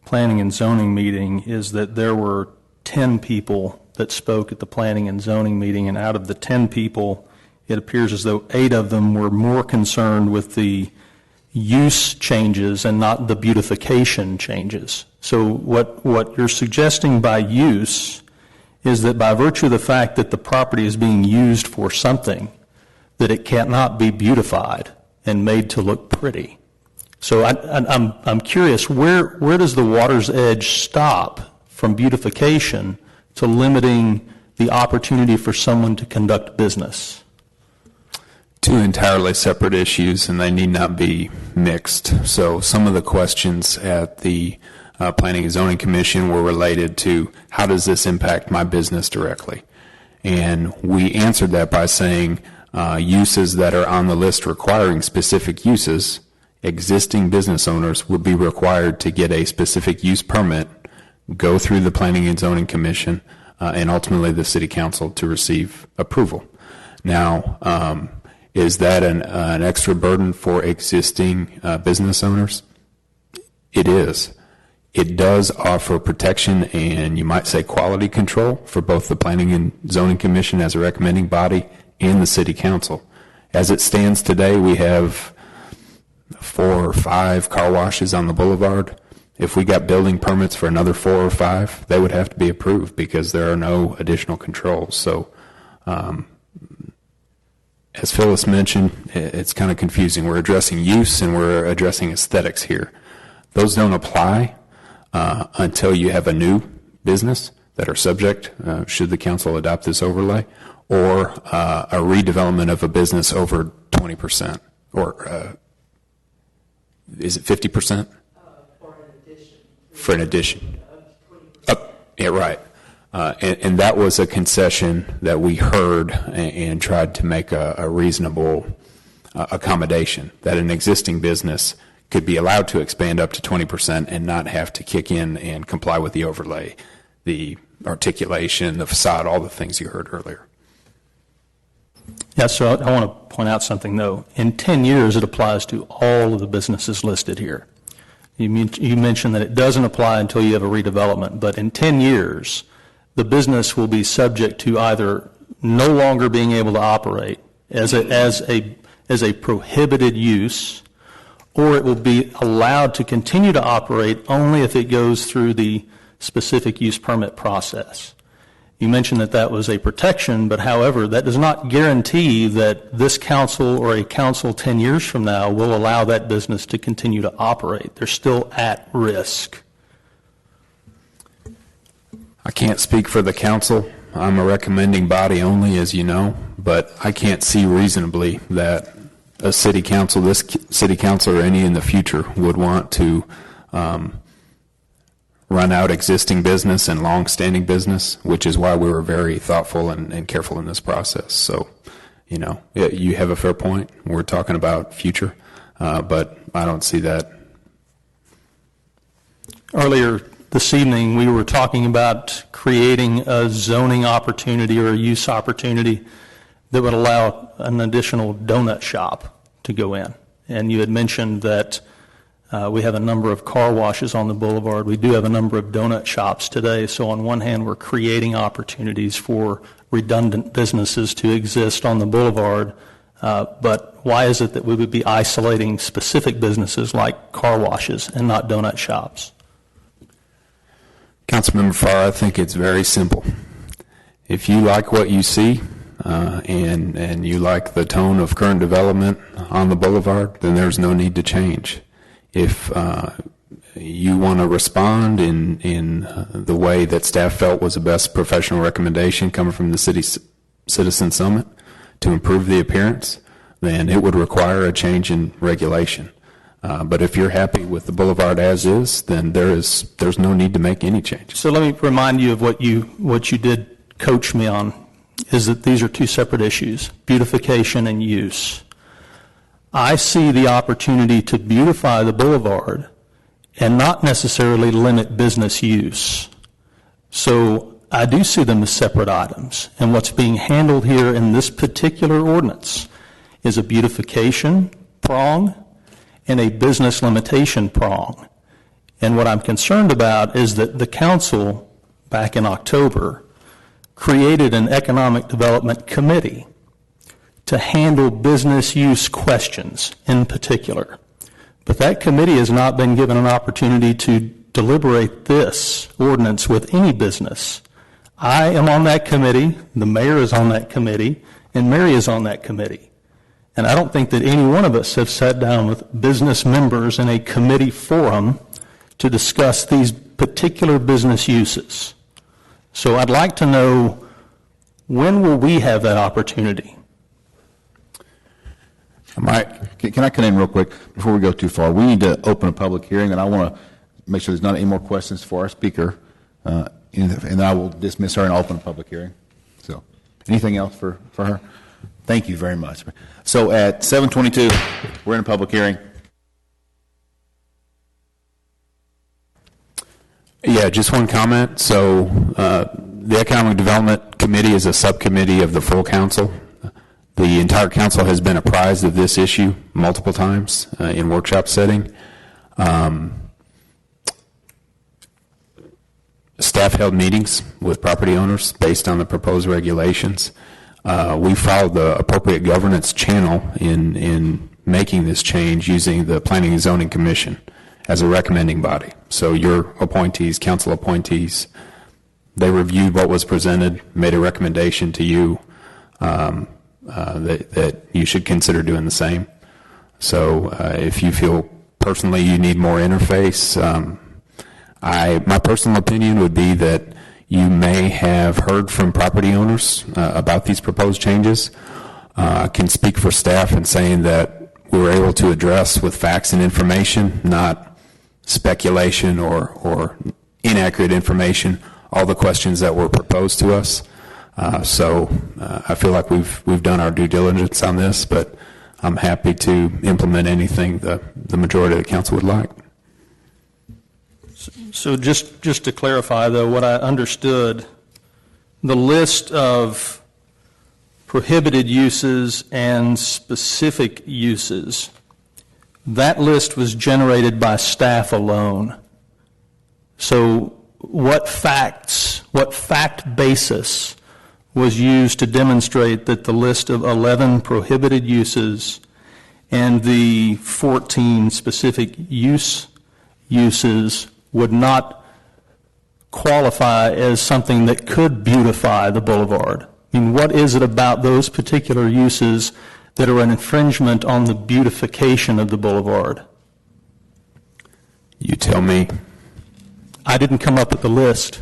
Planning and Zoning meeting is that there were 10 people that spoke at the Planning and Zoning meeting, and out of the 10 people, it appears as though 8 of them were more concerned with the use changes and not the beautification changes. So what you're suggesting by use is that by virtue of the fact that the property is being used for something, that it cannot be beautified and made to look pretty. So I'm curious, where does the water's edge stop from beautification to limiting the opportunity for someone to conduct business? 2 entirely separate issues, and they need not be mixed. So some of the questions at the Planning and Zoning Commission were related to how does this impact my business directly? And we answered that by saying uses that are on the list requiring specific uses, existing business owners would be required to get a specific use permit, go through the Planning and Zoning Commission, and ultimately the City Council to receive approval. Now, is that an extra burden for existing business owners? It is. It does offer protection and you might say quality control for both the Planning and Zoning Commission as a recommending body and the City Council. As it stands today, we have 4 or 5 car washes on the boulevard. If we got building permits for another 4 or 5, they would have to be approved because there are no additional controls. So as Phyllis mentioned, it's kind of confusing. We're addressing use and we're addressing aesthetics here. Those don't apply until you have a new business that are subject, should the council adopt this overlay, or a redevelopment of a business over 20%, or is it 50%? For an addition. For an addition. Yeah, right. And that was a concession that we heard and tried to make a reasonable accommodation, that an existing business could be allowed to expand up to 20% and not have to kick in and comply with the overlay, the articulation, the facade, all the things you heard earlier. Yeah, so I want to point out something, though. In 10 years, it applies to all of the businesses listed here. You mentioned that it doesn't apply until you have a redevelopment, but in 10 years, the business will be subject to either no longer being able to operate as a prohibited use, or it will be allowed to continue to operate only if it goes through the specific use permit process. You mentioned that that was a protection, but however, that does not guarantee that this council or a council 10 years from now will allow that business to continue to operate. They're still at risk. I can't speak for the council. I'm a recommending body only, as you know, but I can't see reasonably that a city council, this city council or any in the future, would want to run out existing business and long-standing business, which is why we were very thoughtful and careful in this process. So, you know, you have a fair point. We're talking about future, but I don't see that. Earlier this evening, we were talking about creating a zoning opportunity or a use opportunity that would allow an additional donut shop to go in. And you had mentioned that we have a number of car washes on the boulevard. We do have a number of donut shops today. So on one hand, we're creating opportunities for redundant businesses to exist on the boulevard. But why is it that we would be isolating specific businesses like car washes and not donut shops? Councilmember Farr, I think it's very simple. If you like what you see and you like the tone of current development on the boulevard, then there's no need to change. If you want to respond in the way that staff felt was the best professional recommendation coming from the city citizen summit to improve the appearance, then it would require a change in regulation. But if you're happy with the boulevard as is, then there's no need to make any changes. So let me remind you of what you did coach me on, is that these are two separate issues, beautification and use. I see the opportunity to beautify the boulevard and not necessarily limit business use. So I do see them as separate items. And what's being handled here in this particular ordinance is a beautification prong and a business limitation prong. And what I'm concerned about is that the council, back in October, created an economic development committee to handle business use questions in particular. But that committee has not been given an opportunity to deliberate this ordinance with any business. I am on that committee, the mayor is on that committee, and Mary is on that committee. And I don't think that any one of us have sat down with business members in a committee forum to discuss these particular business uses. So I'd like to know, when will we have that opportunity? Can I cut in real quick before we go too far? We need to open a public hearing, and I want to make sure there's not any more questions for our speaker, and I will dismiss her and open a public hearing. So, anything else for her? Thank you very much. So at 7:22, we're in a public hearing. Yeah, just one comment. So the Economic Development Committee is a subcommittee of the full council. The entire council has been apprised of this issue multiple times in workshop setting. Staff held meetings with property owners based on the proposed regulations. We followed the appropriate governance channel in making this change using the Planning and Zoning Commission as a recommending body. So your appointees, council appointees, they reviewed what was presented, made a recommendation to you. that you should consider doing the same. So if you feel personally you need more interface, my personal opinion would be that you may have heard from property owners about these proposed changes. I can speak for staff in saying that we were able to address with facts and information, not speculation or inaccurate information, all the questions that were proposed to us. So I feel like we've done our due diligence on this, but I'm happy to implement anything the majority of the council would like. So just to clarify, though, what I understood, the list of prohibited uses and specific uses, that list was generated by staff alone. So what fact basis was used to demonstrate that the list of 11 prohibited uses and the 14 specific uses would not qualify as something that could beautify the boulevard? I mean, what is it about those particular uses that are an infringement on the beautification of the boulevard? You tell me. I didn't come up with the list.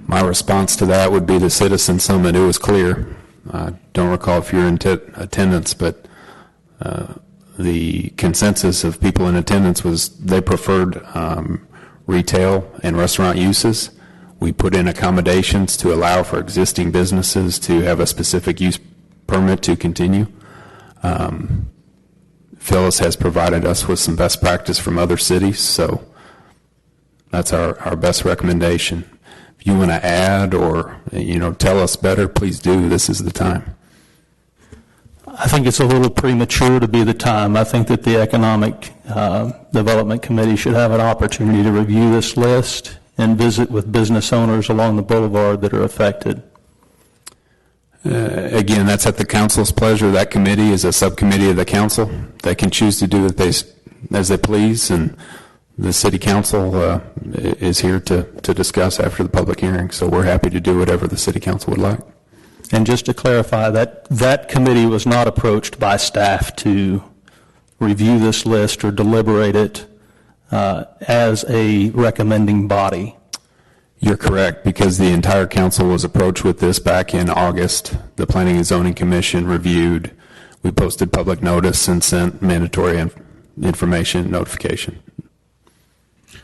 My response to that would be the citizen summit. It was clear. I don't recall if you're in attendance, but the consensus of people in attendance was they preferred retail and restaurant uses. We put in accommodations to allow for existing businesses to have a specific use permit to continue. Phyllis has provided us with some best practice from other cities, so that's our best recommendation. If you want to add or tell us better, please do. This is the time. I think it's a little premature to be the time. I think that the Economic Development Committee should have an opportunity to review this list and visit with business owners along the boulevard that are affected. Again, that's at the council's pleasure. That committee is a subcommittee of the council. They can choose to do it as they please, and the city council is here to discuss after the public hearing. So we're happy to do whatever the city council would like. And just to clarify, that committee was not approached by staff to review this list or deliberate it as a recommending body. You're correct, because the entire council was approached with this back in August. The Planning and Zoning Commission reviewed. We posted public notice and sent mandatory information notification.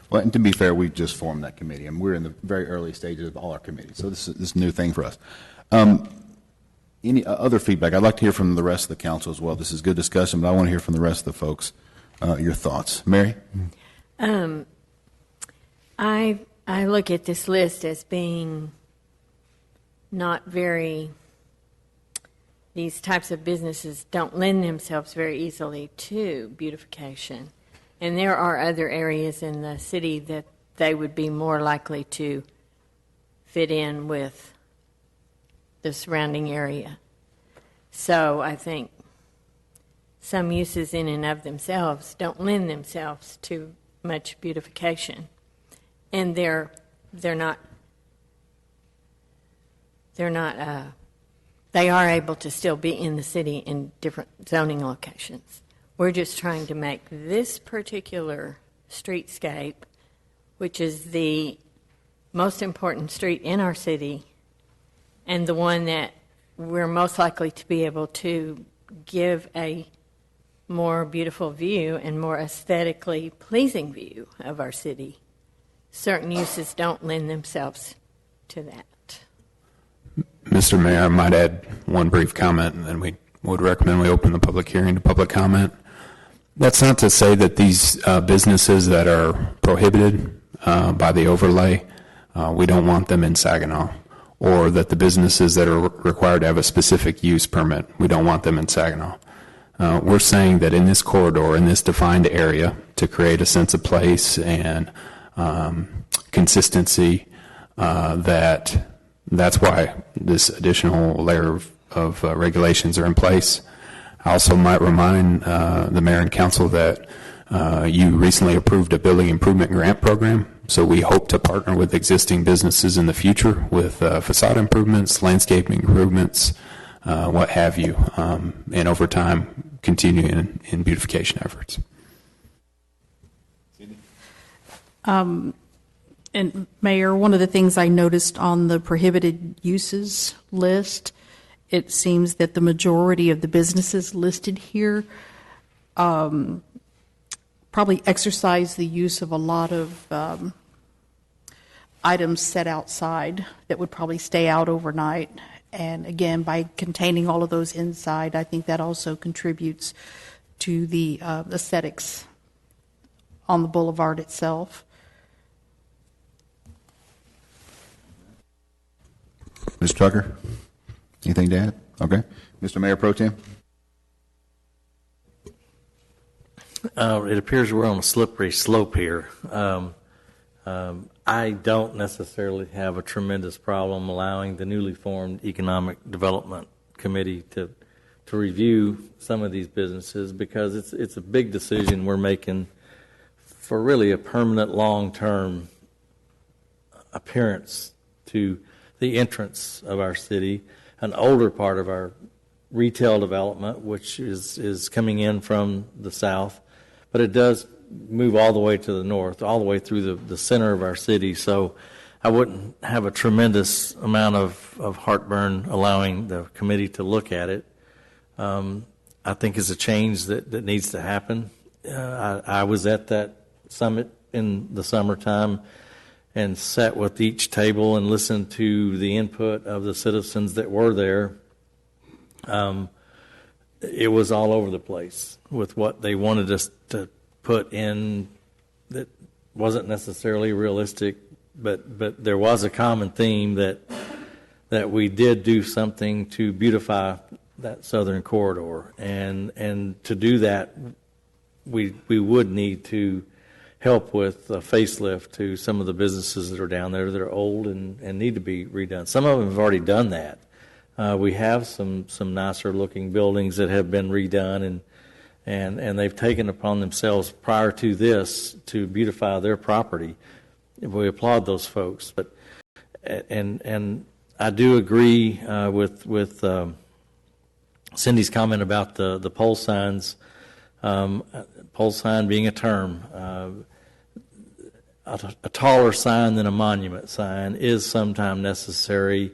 Well, and to be fair, we just formed that committee, and we're in the very early stages of all our committees, so this is a new thing for us. Any other feedback? I'd like to hear from the rest of the council as well. This is good discussion, but I want to hear from the rest of the folks your thoughts. Mary? I look at this list as being not very, these types of businesses don't lend themselves very easily to beautification. And there are other areas in the city that they would be more likely to fit in with the surrounding area. So I think some uses in and of themselves don't lend themselves to much beautification. And they are able to still be in the city in different zoning locations. We're just trying to make this particular streetscape, which is the most important street in our city and the one that we're most likely to be able to give a more beautiful view and more aesthetically pleasing view of our city. Certain uses don't lend themselves to that. Mr. Mayor, I might add one brief comment, and then we would recommend we open the public hearing to public comment. That's not to say that these businesses that are prohibited by the overlay, we don't want them in Saginaw, or that the businesses that are required to have a specific use permit, we don't want them in Saginaw. We're saying that in this corridor, in this defined area, to create a sense of place and consistency, that's why this additional layer of regulations are in place. I also might remind the mayor and council that You recently approved a building improvement grant program, so we hope to partner with existing businesses in the future with facade improvements, landscaping improvements, what have you, and over time continue in beautification efforts. And Mayor, one of the things I noticed on the prohibited uses list, it seems that the majority of the businesses listed here probably exercise the use of a lot of items set outside that would probably stay out overnight. And again, by containing all of those inside, I think that also contributes to the aesthetics on the boulevard itself. Mr. Tucker, anything to add? Okay. Mr. Mayor Pro Tem? It appears we're on a slippery slope here. I don't necessarily have a tremendous problem allowing the newly formed Economic Development Committee to review some of these businesses, because it's a big decision we're making for really a permanent long-term appearance to the entrance of our city, an older part of our retail development, which is coming in from the south, but it does move all the way to the north, all the way through the center of our city. So I wouldn't have a tremendous amount of heartburn allowing the committee to look at it. I think it's a change that needs to happen. I was at that summit in the summertime and sat with each table and listened to the input of the citizens that were there. It was all over the place with what they wanted us to put in that wasn't necessarily realistic, but there was a common theme that we did do something to beautify that southern corridor, and to do that, we would need to help with a facelift to some of the businesses that are down there that are old and need to be redone. Some of them have already done that. We have some nicer looking buildings that have been redone, and they've taken upon themselves prior to this to beautify their property. We applaud those folks, but and I do agree with Cindy's comment about the pole signs. Pole sign being a term. A taller sign than a monument sign is sometimes necessary.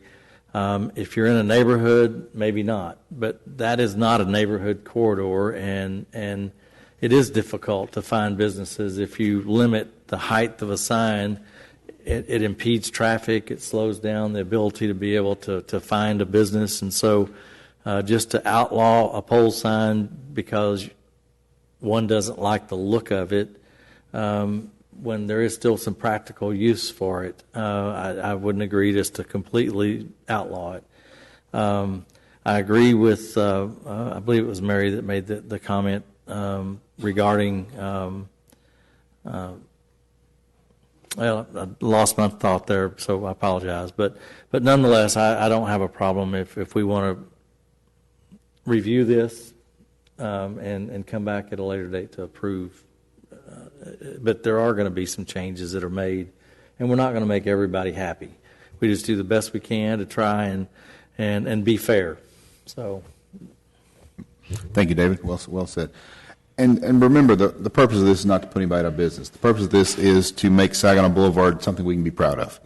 If you're in a neighborhood, maybe not, but that is not a neighborhood corridor, and it is difficult to find businesses. If you limit the height of a sign, it impedes traffic, it slows down the ability to be able to find a business, and so just to outlaw a pole sign because one doesn't like the look of it, when there is still some practical use for it, I wouldn't agree just to completely outlaw it. I agree with, I believe it was Mary that made the comment regarding, well, I lost my thought there, so I apologize. But nonetheless, I don't have a problem if we want to review this and come back at a later date to approve. But there are going to be some changes that are made, and we're not going to make everybody happy. We just do the best we can to try and be fair. So, thank you, David. Well said. And remember, the purpose of this is not to put anybody out of business. The purpose of this is to make Saginaw Boulevard something we can be proud of.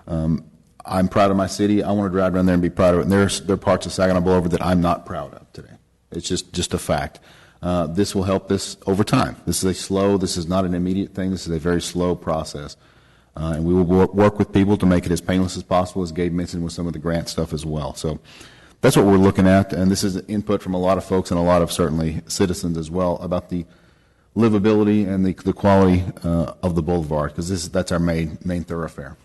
I'm proud of my city. I want to drive around there and be proud of it. And there are parts of Saginaw Boulevard that I'm not proud of today. It's just a fact. This will help this over time. This is not an immediate thing. This is a very slow process. And we will work with people to make it as painless as possible, as Gabe mentioned with some of the grant stuff as well. So that's what we're looking at. And this is input from a lot of folks and a lot of certainly citizens as well about the livability and the quality of the boulevard, because that's our main thoroughfare.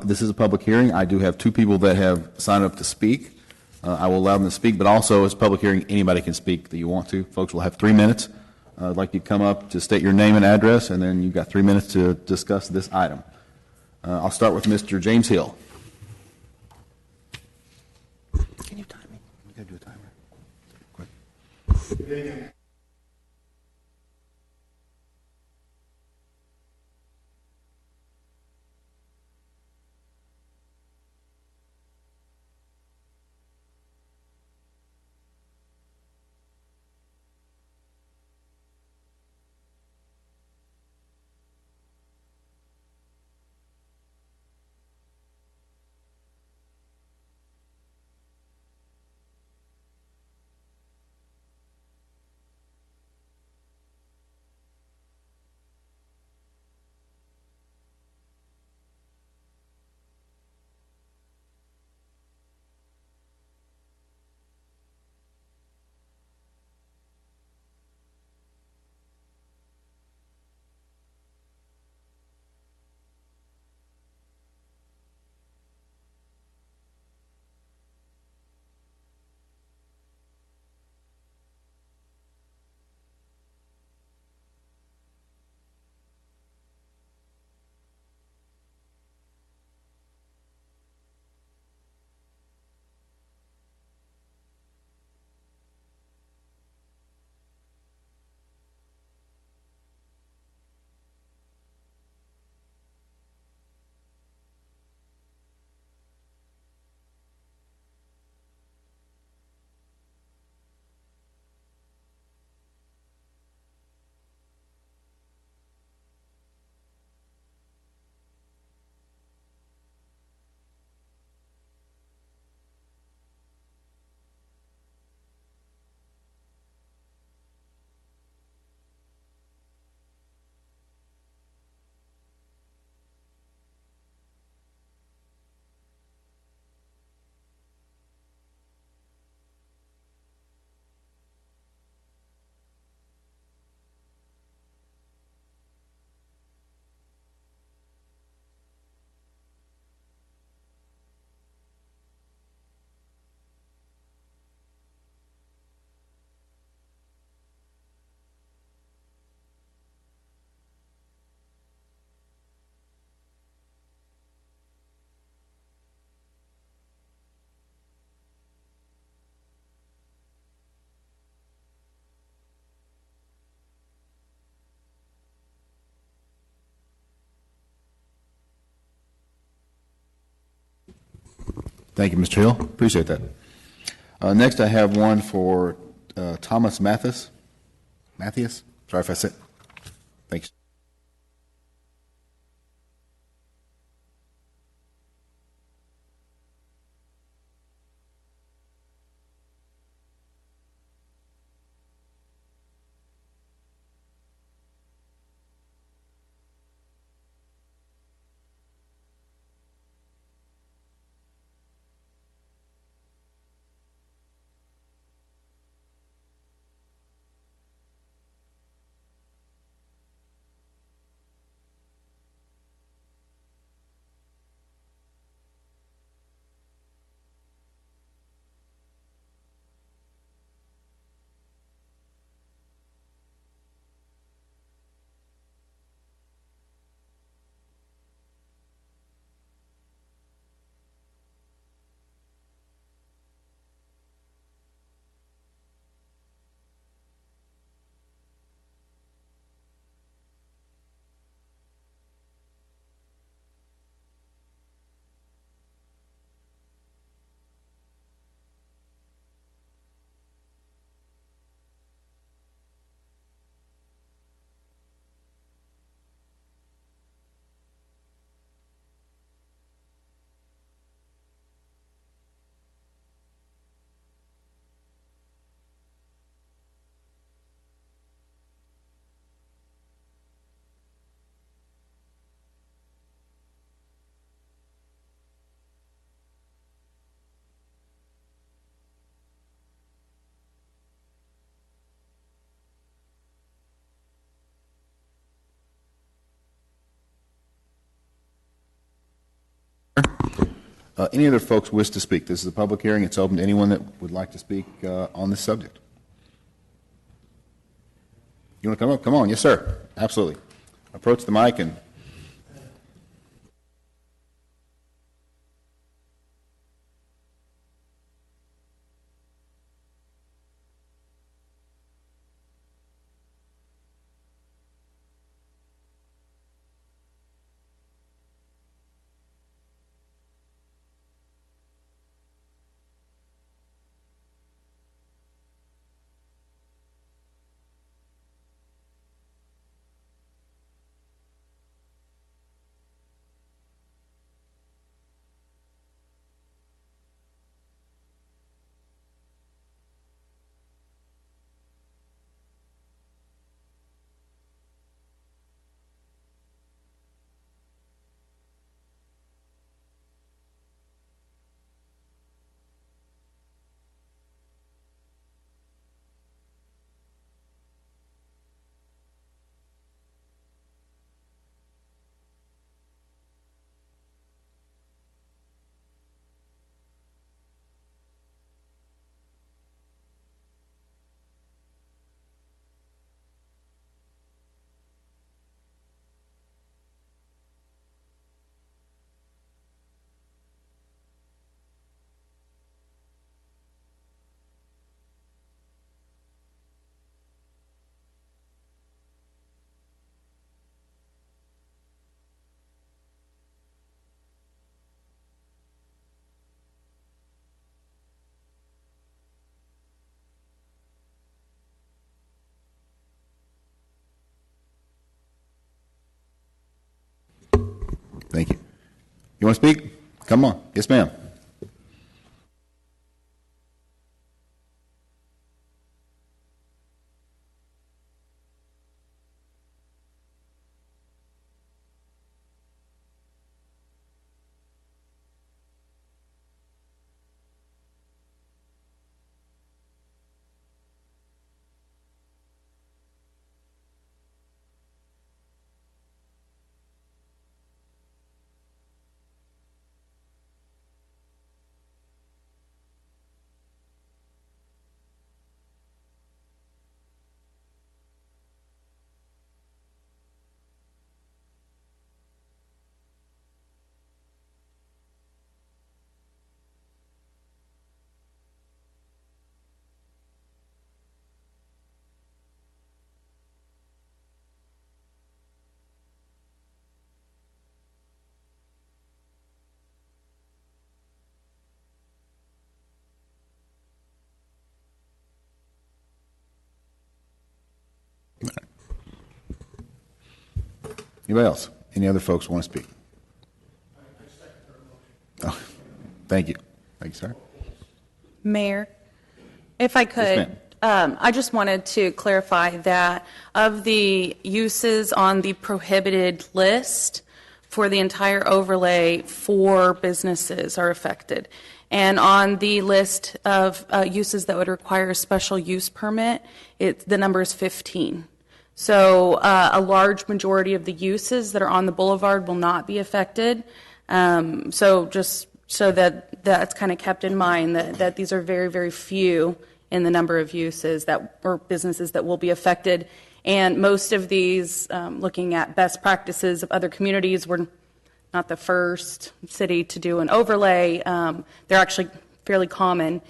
This is a public hearing. I do have two people that have signed up to speak. I will allow them to speak, but also as a public hearing, anybody can speak that you want to. Folks will have 3 minutes. I'd like you to come up to state your name and address, and then you've got 3 minutes to discuss this item. I'll start with Mr. James Hill. Can you time me? You got to do a timer. Quick. Good evening. Good evening, Mayor and Council. My name is James Hill. I'm representing the city of Saginaw. I'd like to speak on behalf of the city of Saginaw. I'd like to Thank you, Mr. Hill. Appreciate that. Next, I have one for Thomas Mathis. Mathias? Sorry if I said. Thanks. Any other folks wish to speak? This is a public hearing. It's open to anyone that would like to speak on this subject. You want to come up? Come on. Yes, sir. Absolutely. Approach the mic and. Thank you. You want to speak? Come on. Yes, ma'am. Anybody else? Any other folks want to speak? Oh, thank you. Thank you, sir. Mayor, if I could, I just wanted to clarify that of the uses on the prohibited list for the entire overlay, 4 businesses are affected. And on the list of uses that would require a special use permit, the number is 15. So a large majority of the uses that are on the boulevard will not be affected. So just so that that's kind of kept in mind, that these are very, very few in the number of uses that or businesses that will be affected. And most of these, looking at best practices of other communities, we're not the first city to do an overlay. They're actually fairly common.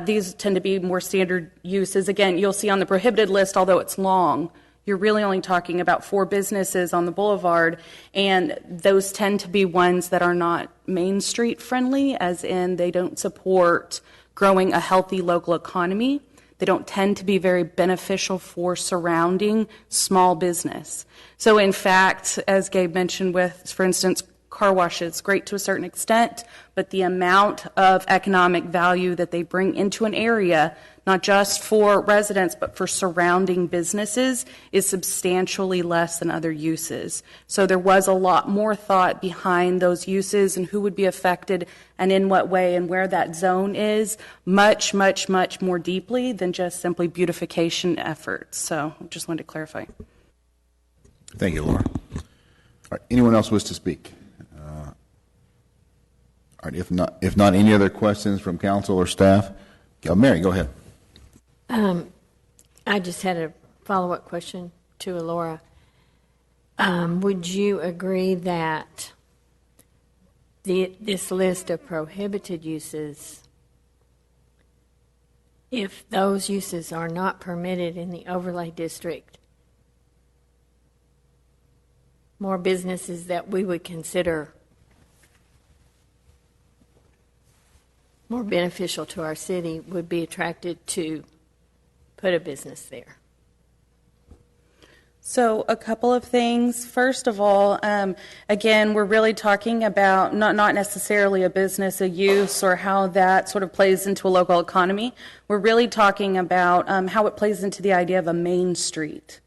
These tend to be more standard uses. Again, you'll see on the prohibited list, although it's long, you're really only talking about 4 businesses on the boulevard, and those tend to be ones that are not Main Street friendly, as in they don't support growing a healthy local economy. They don't tend to be very beneficial for surrounding small business. So in fact, as Gabe mentioned with, for instance, car washes, great to a certain extent, but the amount of economic value that they bring into an area, not just for residents, but for surrounding businesses, is substantially less than other uses. So there was a lot more thought behind those uses and who would be affected and in what way and where that zone is, much, much, much more deeply than just simply beautification efforts. So I just wanted to clarify. Thank you, Laura. All right, anyone else wish to speak? All right, if not, any other questions from council or staff? Mary, go ahead. I just had a follow-up question to Laura. Would you agree that this list of prohibited uses, if those uses are not permitted in the overlay district, more businesses that we would consider more beneficial to our city would be attracted to put a business there? So a couple of things. First of all, again, we're really talking about not necessarily a business, a use, or how that sort of plays into a local economy. We're really talking about how it plays into the idea of a main street.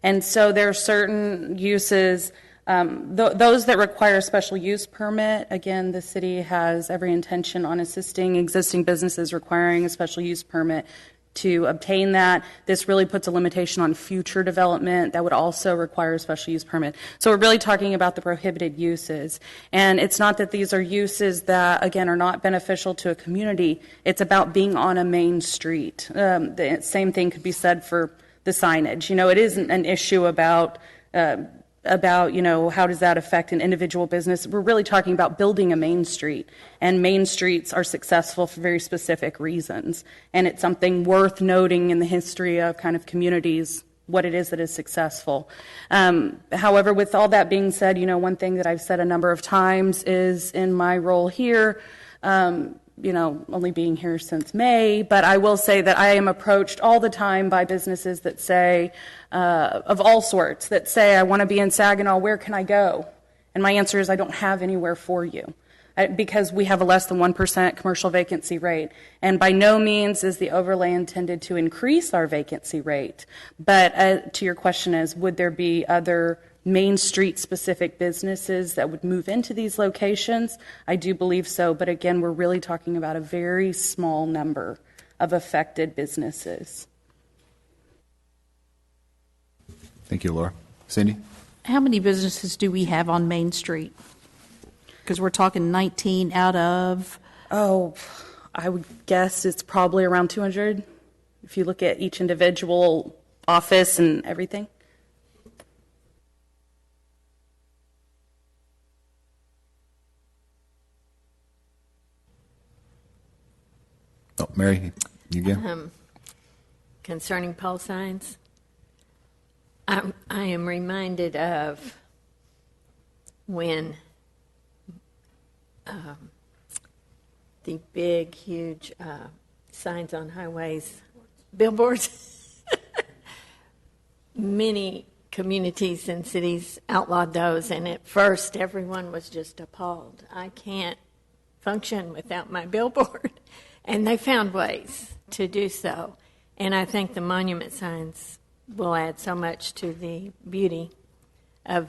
And so there are certain uses, those that require a special use permit. Again, the city has every intention on assisting existing businesses requiring a special use permit to obtain that. This really puts a limitation on future development that would also require a special use permit. So we're really talking about the prohibited uses. And it's not that these are uses that, again, are not beneficial to a community. It's about being on a main street. The same thing could be said for the signage. You know, it isn't an issue about you know, how does that affect an individual business. We're really talking about building a main street, and main streets are successful for very specific reasons, and it's something worth noting in the history of kind of communities, what it is that is successful. However, with all that being said, you know, one thing that I've said a number of times is in my role here, you know, only being here since May, but I will say that I am approached all the time by businesses that say, of all sorts, that say, I want to be in Saginaw, where can I go? And my answer is, I don't have anywhere for you, because we have a less than 1% commercial vacancy rate. And by no means is the overlay intended to increase our vacancy rate. But to your question is, would there be other Main Street specific businesses that would move into these locations? I do believe so, but again, we're really talking about a very small number of affected businesses. Thank you, Laura. Cindy? How many businesses do we have on Main Street? Because we're talking 19 out of... Oh, I would guess it's probably around 200 if you look at each individual office and everything. Oh, Mary, you again? Concerning pole signs, I am reminded of when the big, huge signs on highways, billboards, many communities and cities outlawed those, and at first everyone was just appalled. I can't function without my billboard. And they found ways to do so. And I think the monument signs will add so much to the beauty of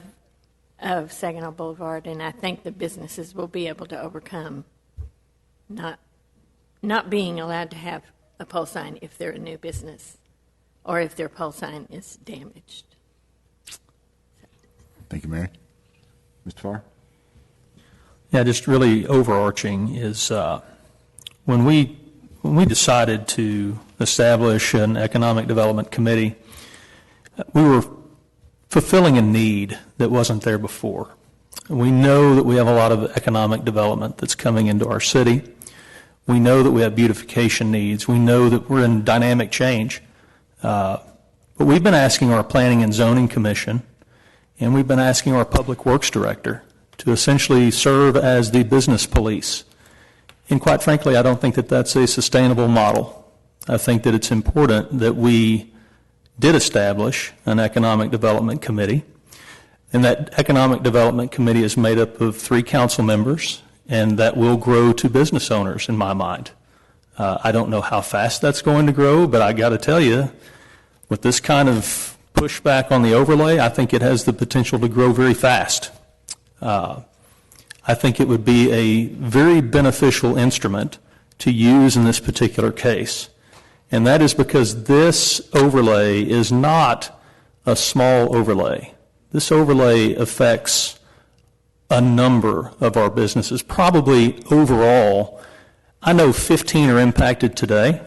Saginaw Boulevard, and I think the businesses will be able to overcome not being allowed to have a pole sign if they're a new business or if their pole sign is damaged. Thank you, Mary. Mr. Farr? Yeah, just really overarching is when we decided to establish an economic development committee, we were fulfilling a need that wasn't there before. We know that we have a lot of economic development that's coming into our city. We know that we have beautification needs. We know that we're in dynamic change. But we've been asking our Planning and Zoning Commission, and we've been asking our Public Works Director to essentially serve as the business police. And quite frankly, I don't think that that's a sustainable model. I think that it's important that we did establish an economic development committee, and that economic development committee is made up of 3 council members, and that will grow to business owners in my mind. I don't know how fast that's going to grow, but I got to tell you, with this kind of pushback on the overlay, I think it has the potential to grow very fast. I think it would be a very beneficial instrument to use in this particular case. And that is because this overlay is not a small overlay. This overlay affects a number of our businesses. Probably overall, I know 15 are impacted today,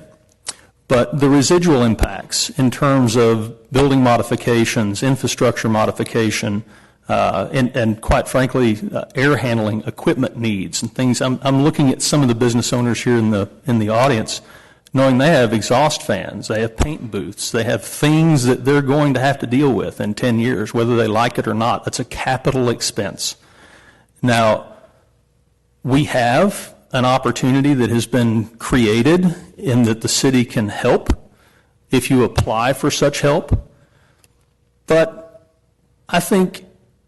but the residual impacts in terms of building modifications, infrastructure modification, and quite frankly, air handling equipment needs and things. I'm looking at some of the business owners here in the audience, knowing they have exhaust fans, they have paint booths, they have things that they're going to have to deal with in 10 years, whether they like it or not. That's a capital expense. Now, we have an opportunity that has been created in that the city can help if you apply for such help. But I think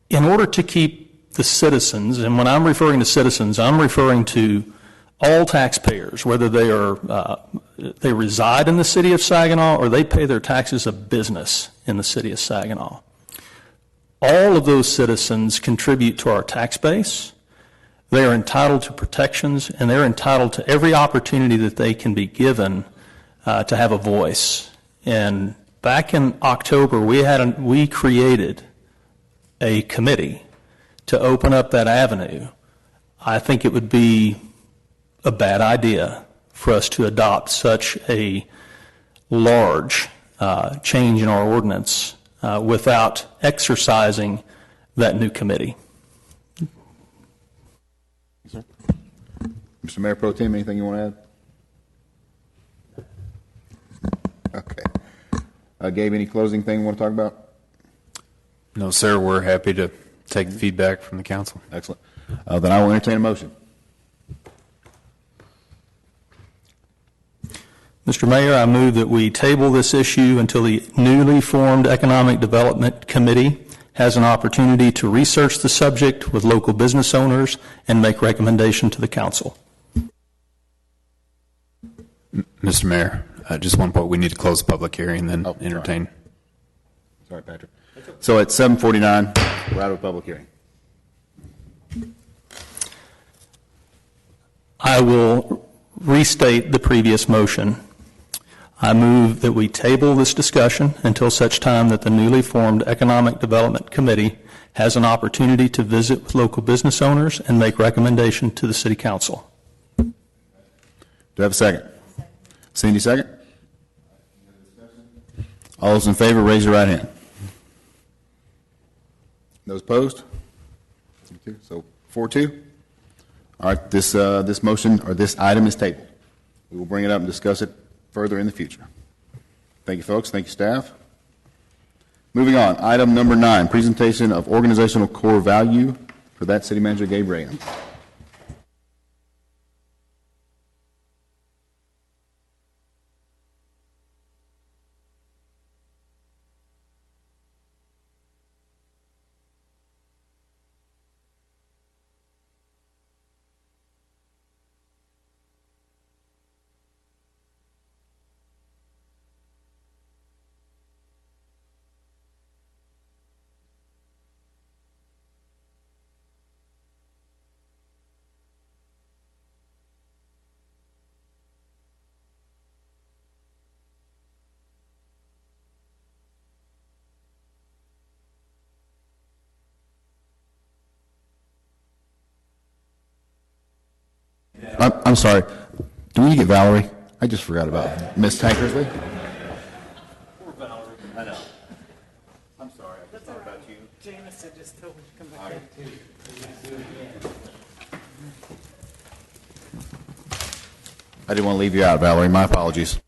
in order to keep the citizens, and when I'm referring to citizens, I'm referring to all taxpayers, whether they reside in the city of Saginaw or they pay their taxes of business in the city of Saginaw. All of those citizens contribute to our tax base. They are entitled to protections, and they're entitled to every opportunity that they can be given to have a voice. And back in October, we created a committee to open up that avenue. I think it would be a bad idea for us to adopt such a large change in our ordinance without exercising that new committee. Mr. Mayor Pro Tem, anything you want to add? Okay. Gabe, any closing thing you want to talk about? No, sir. We're happy to take feedback from the council. Excellent. Then I will entertain a motion. Mr. Mayor, I move that we table this issue until the newly formed Economic Development Committee has an opportunity to research the subject with local business owners and make recommendation to the council. Mr. Mayor, just one point. We need to close the public hearing and then entertain. Sorry, Patrick. So at 7:49, we're out of public hearing. I will restate the previous motion. I move that we table this discussion until such time that the newly formed Economic Development Committee has an opportunity to visit with local business owners and make recommendation to the City Council. Do I have a second? Cindy, second? All those in favor, raise your right hand. Those opposed? So 4-2. All right, this motion or this item is tabled. We will bring it up and discuss it further in the future. Thank you, folks. Thank you, staff. Moving on, item number 9, presentation of organizational core value. For that, City Manager Gabe Rayham. I'm sorry. Do we need to get Valerie? I just forgot about Miss Tankersley. Janice had just told me to come back in. I didn't want to leave you out, Valerie. My apologies.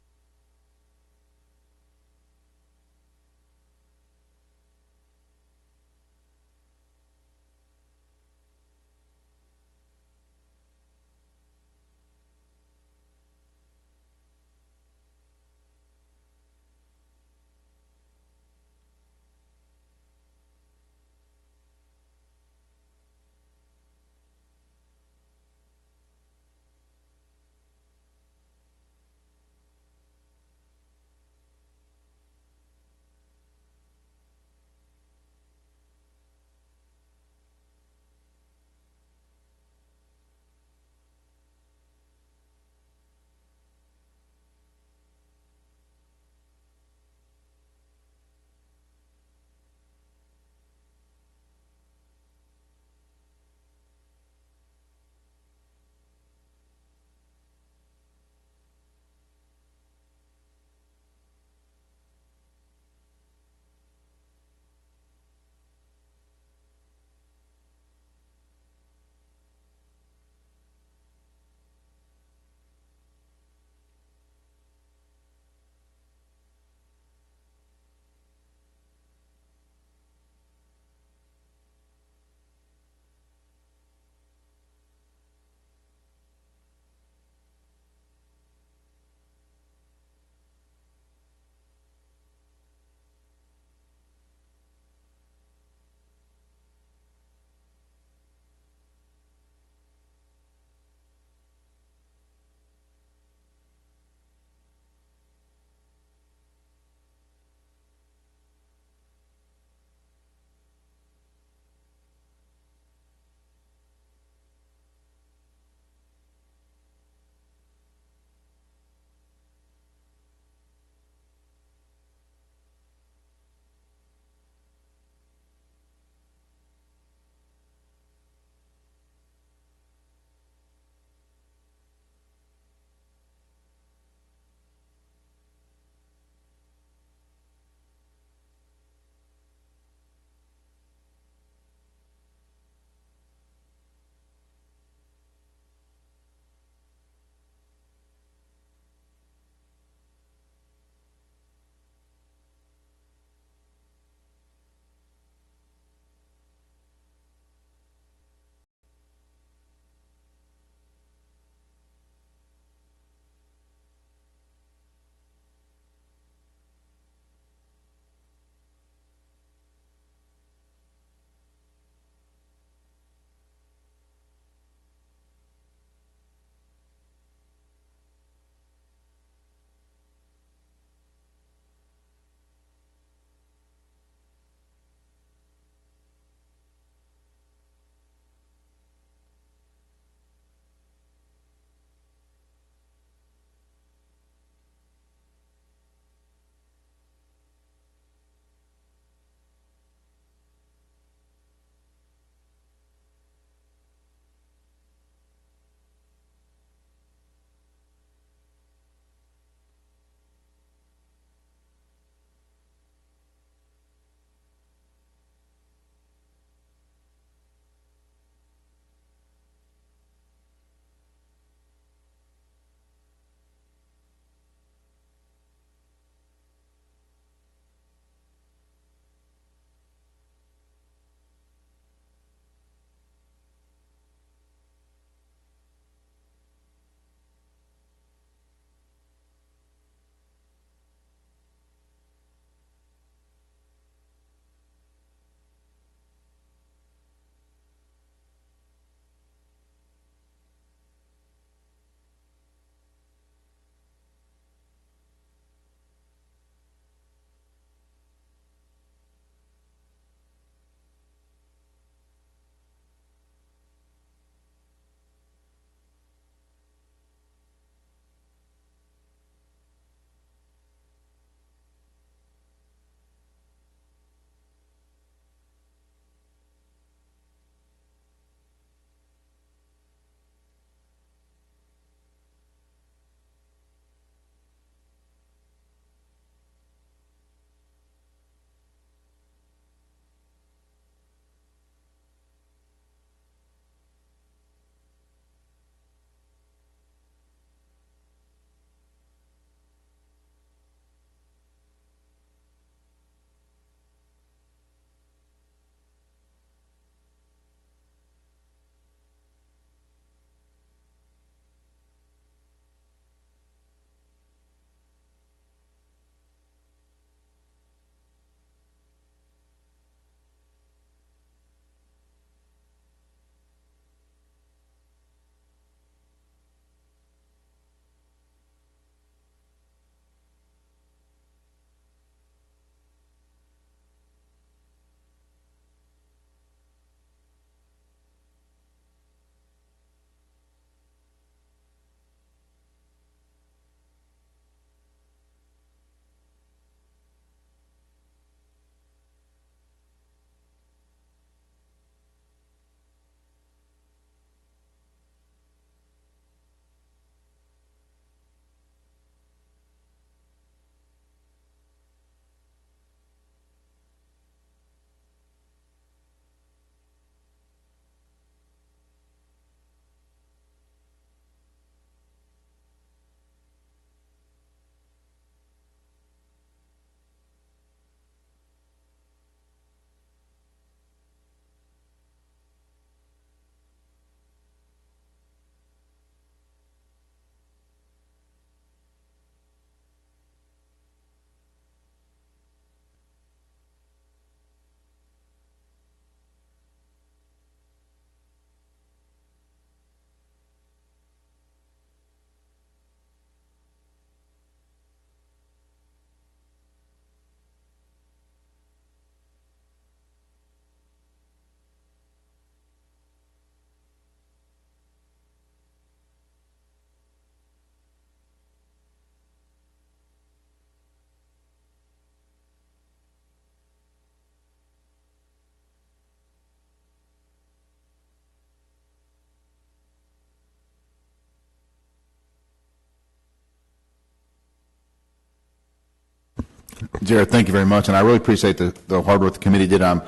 Jared, thank you very much, and I really appreciate the hard work the committee did. I'm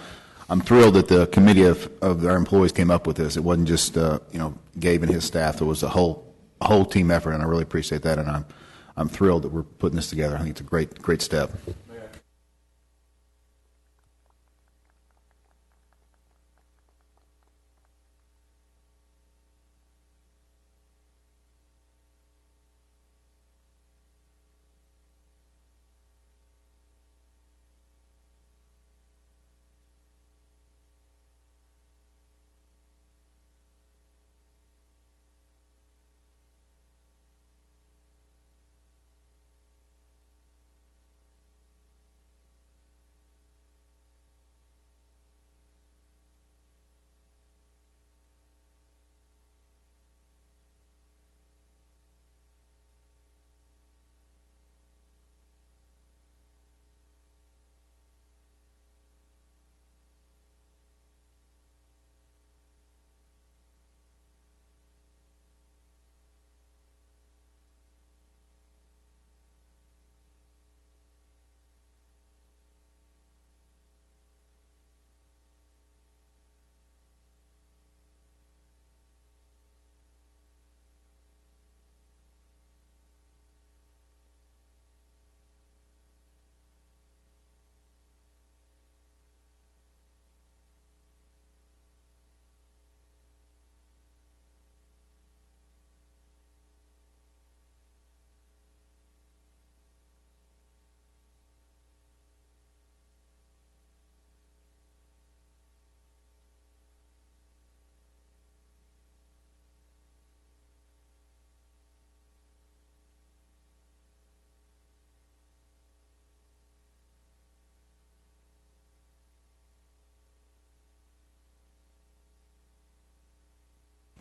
thrilled that the committee of our employees came up with this. It wasn't just Gabe and his staff. It was a whole team effort, and I really appreciate that. And I'm thrilled that we're putting this together. I think it's a great step.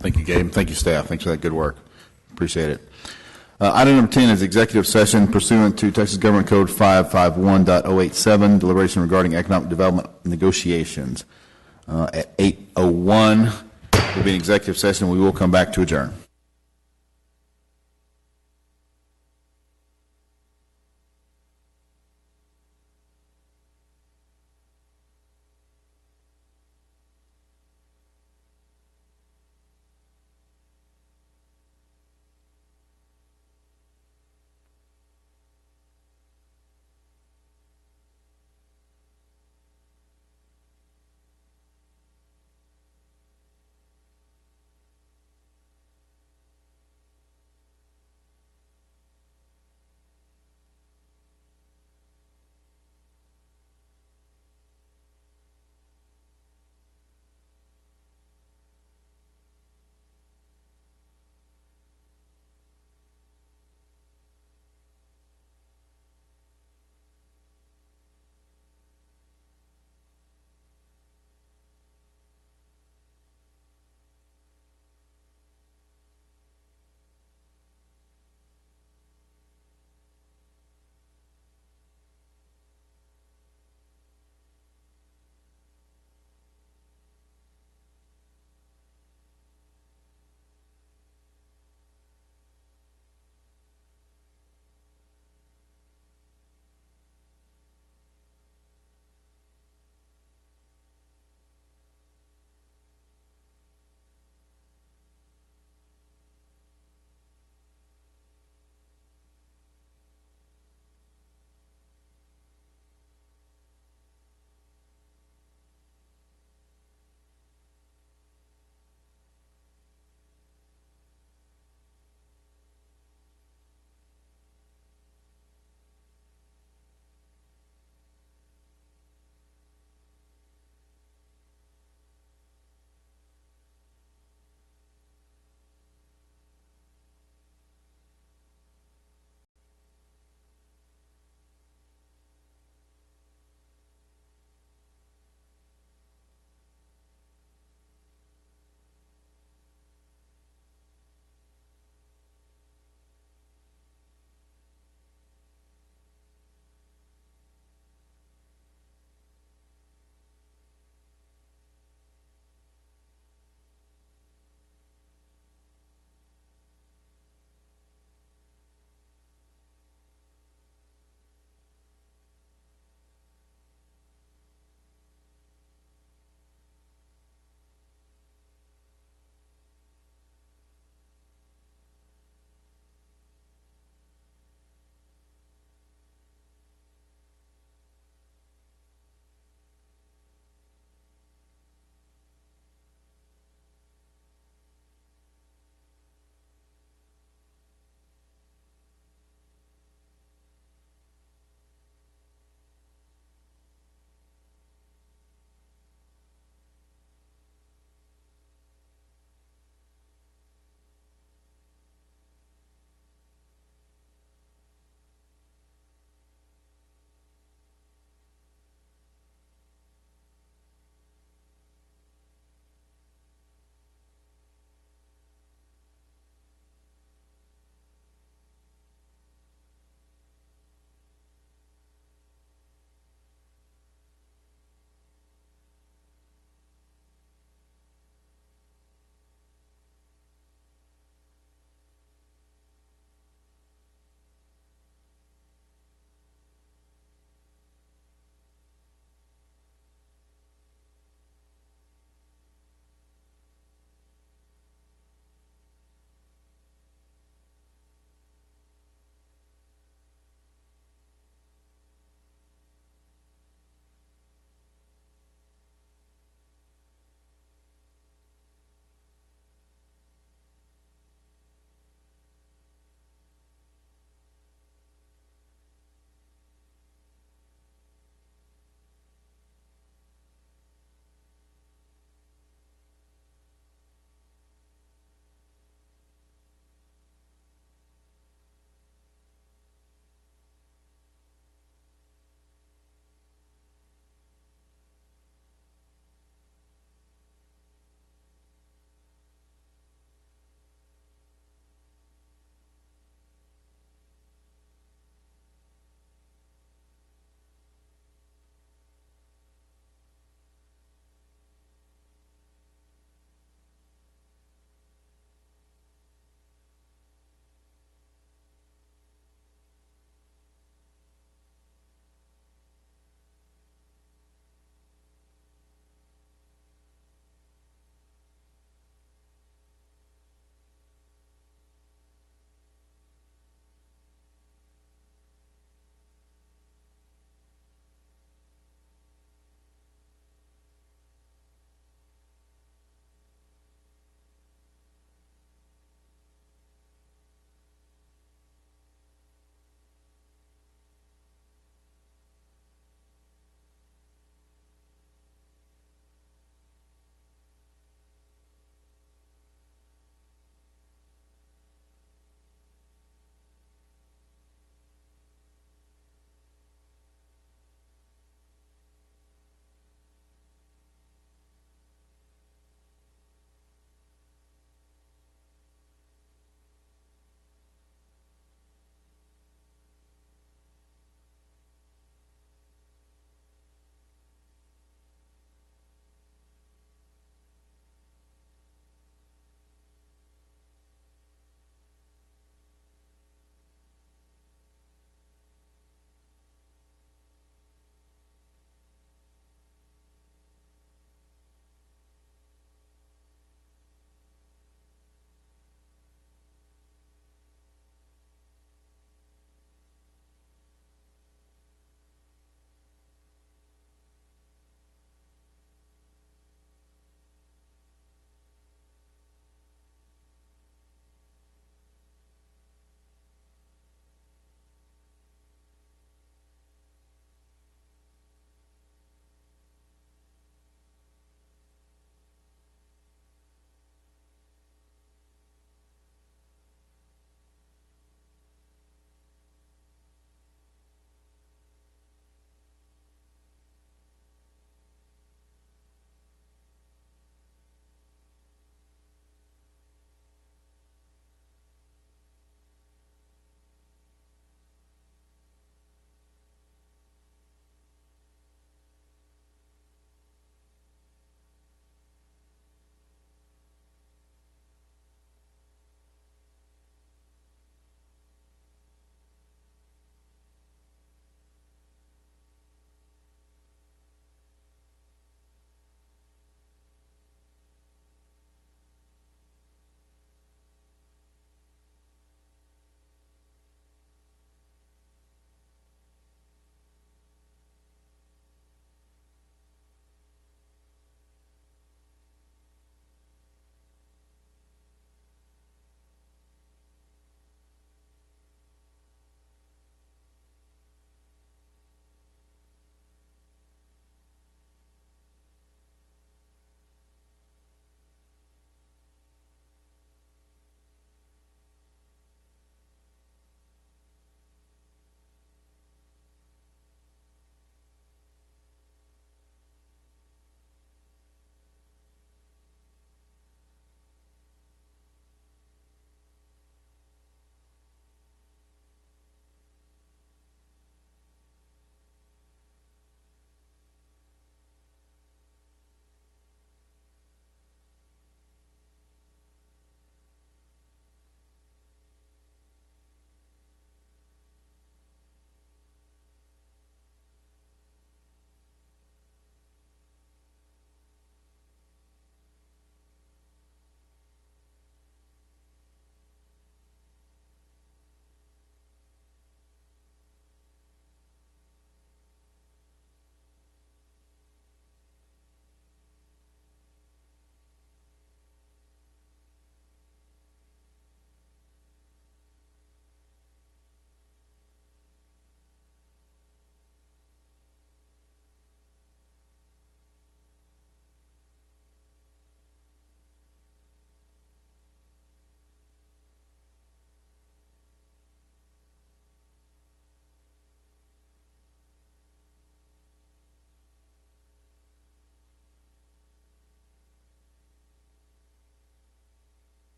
Thank you, Gabe. Thank you, staff. Thanks for that good work. Appreciate it. Item number 10 is executive session pursuant to Texas Government Code 551.087, deliberation regarding economic development negotiations. At 8:01, we'll be in executive session. We will come back to adjourn.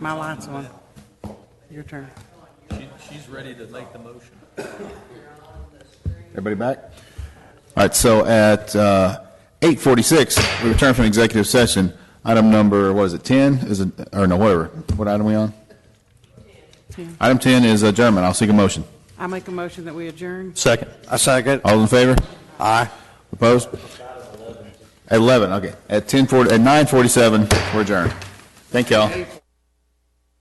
My light's on. Your turn. She's ready to make the motion. Everybody back? All right, so at 8:46, we return from executive session. Item number, what is it, 10? Is it, or no, whatever. What item are we on? 10. Item 10 is adjournment. I'll seek a motion. I make a motion that we adjourn. Second. I second. All in favor? Aye. Opposed? At 11, okay. At 9:47, we're adjourned. Thank y'all.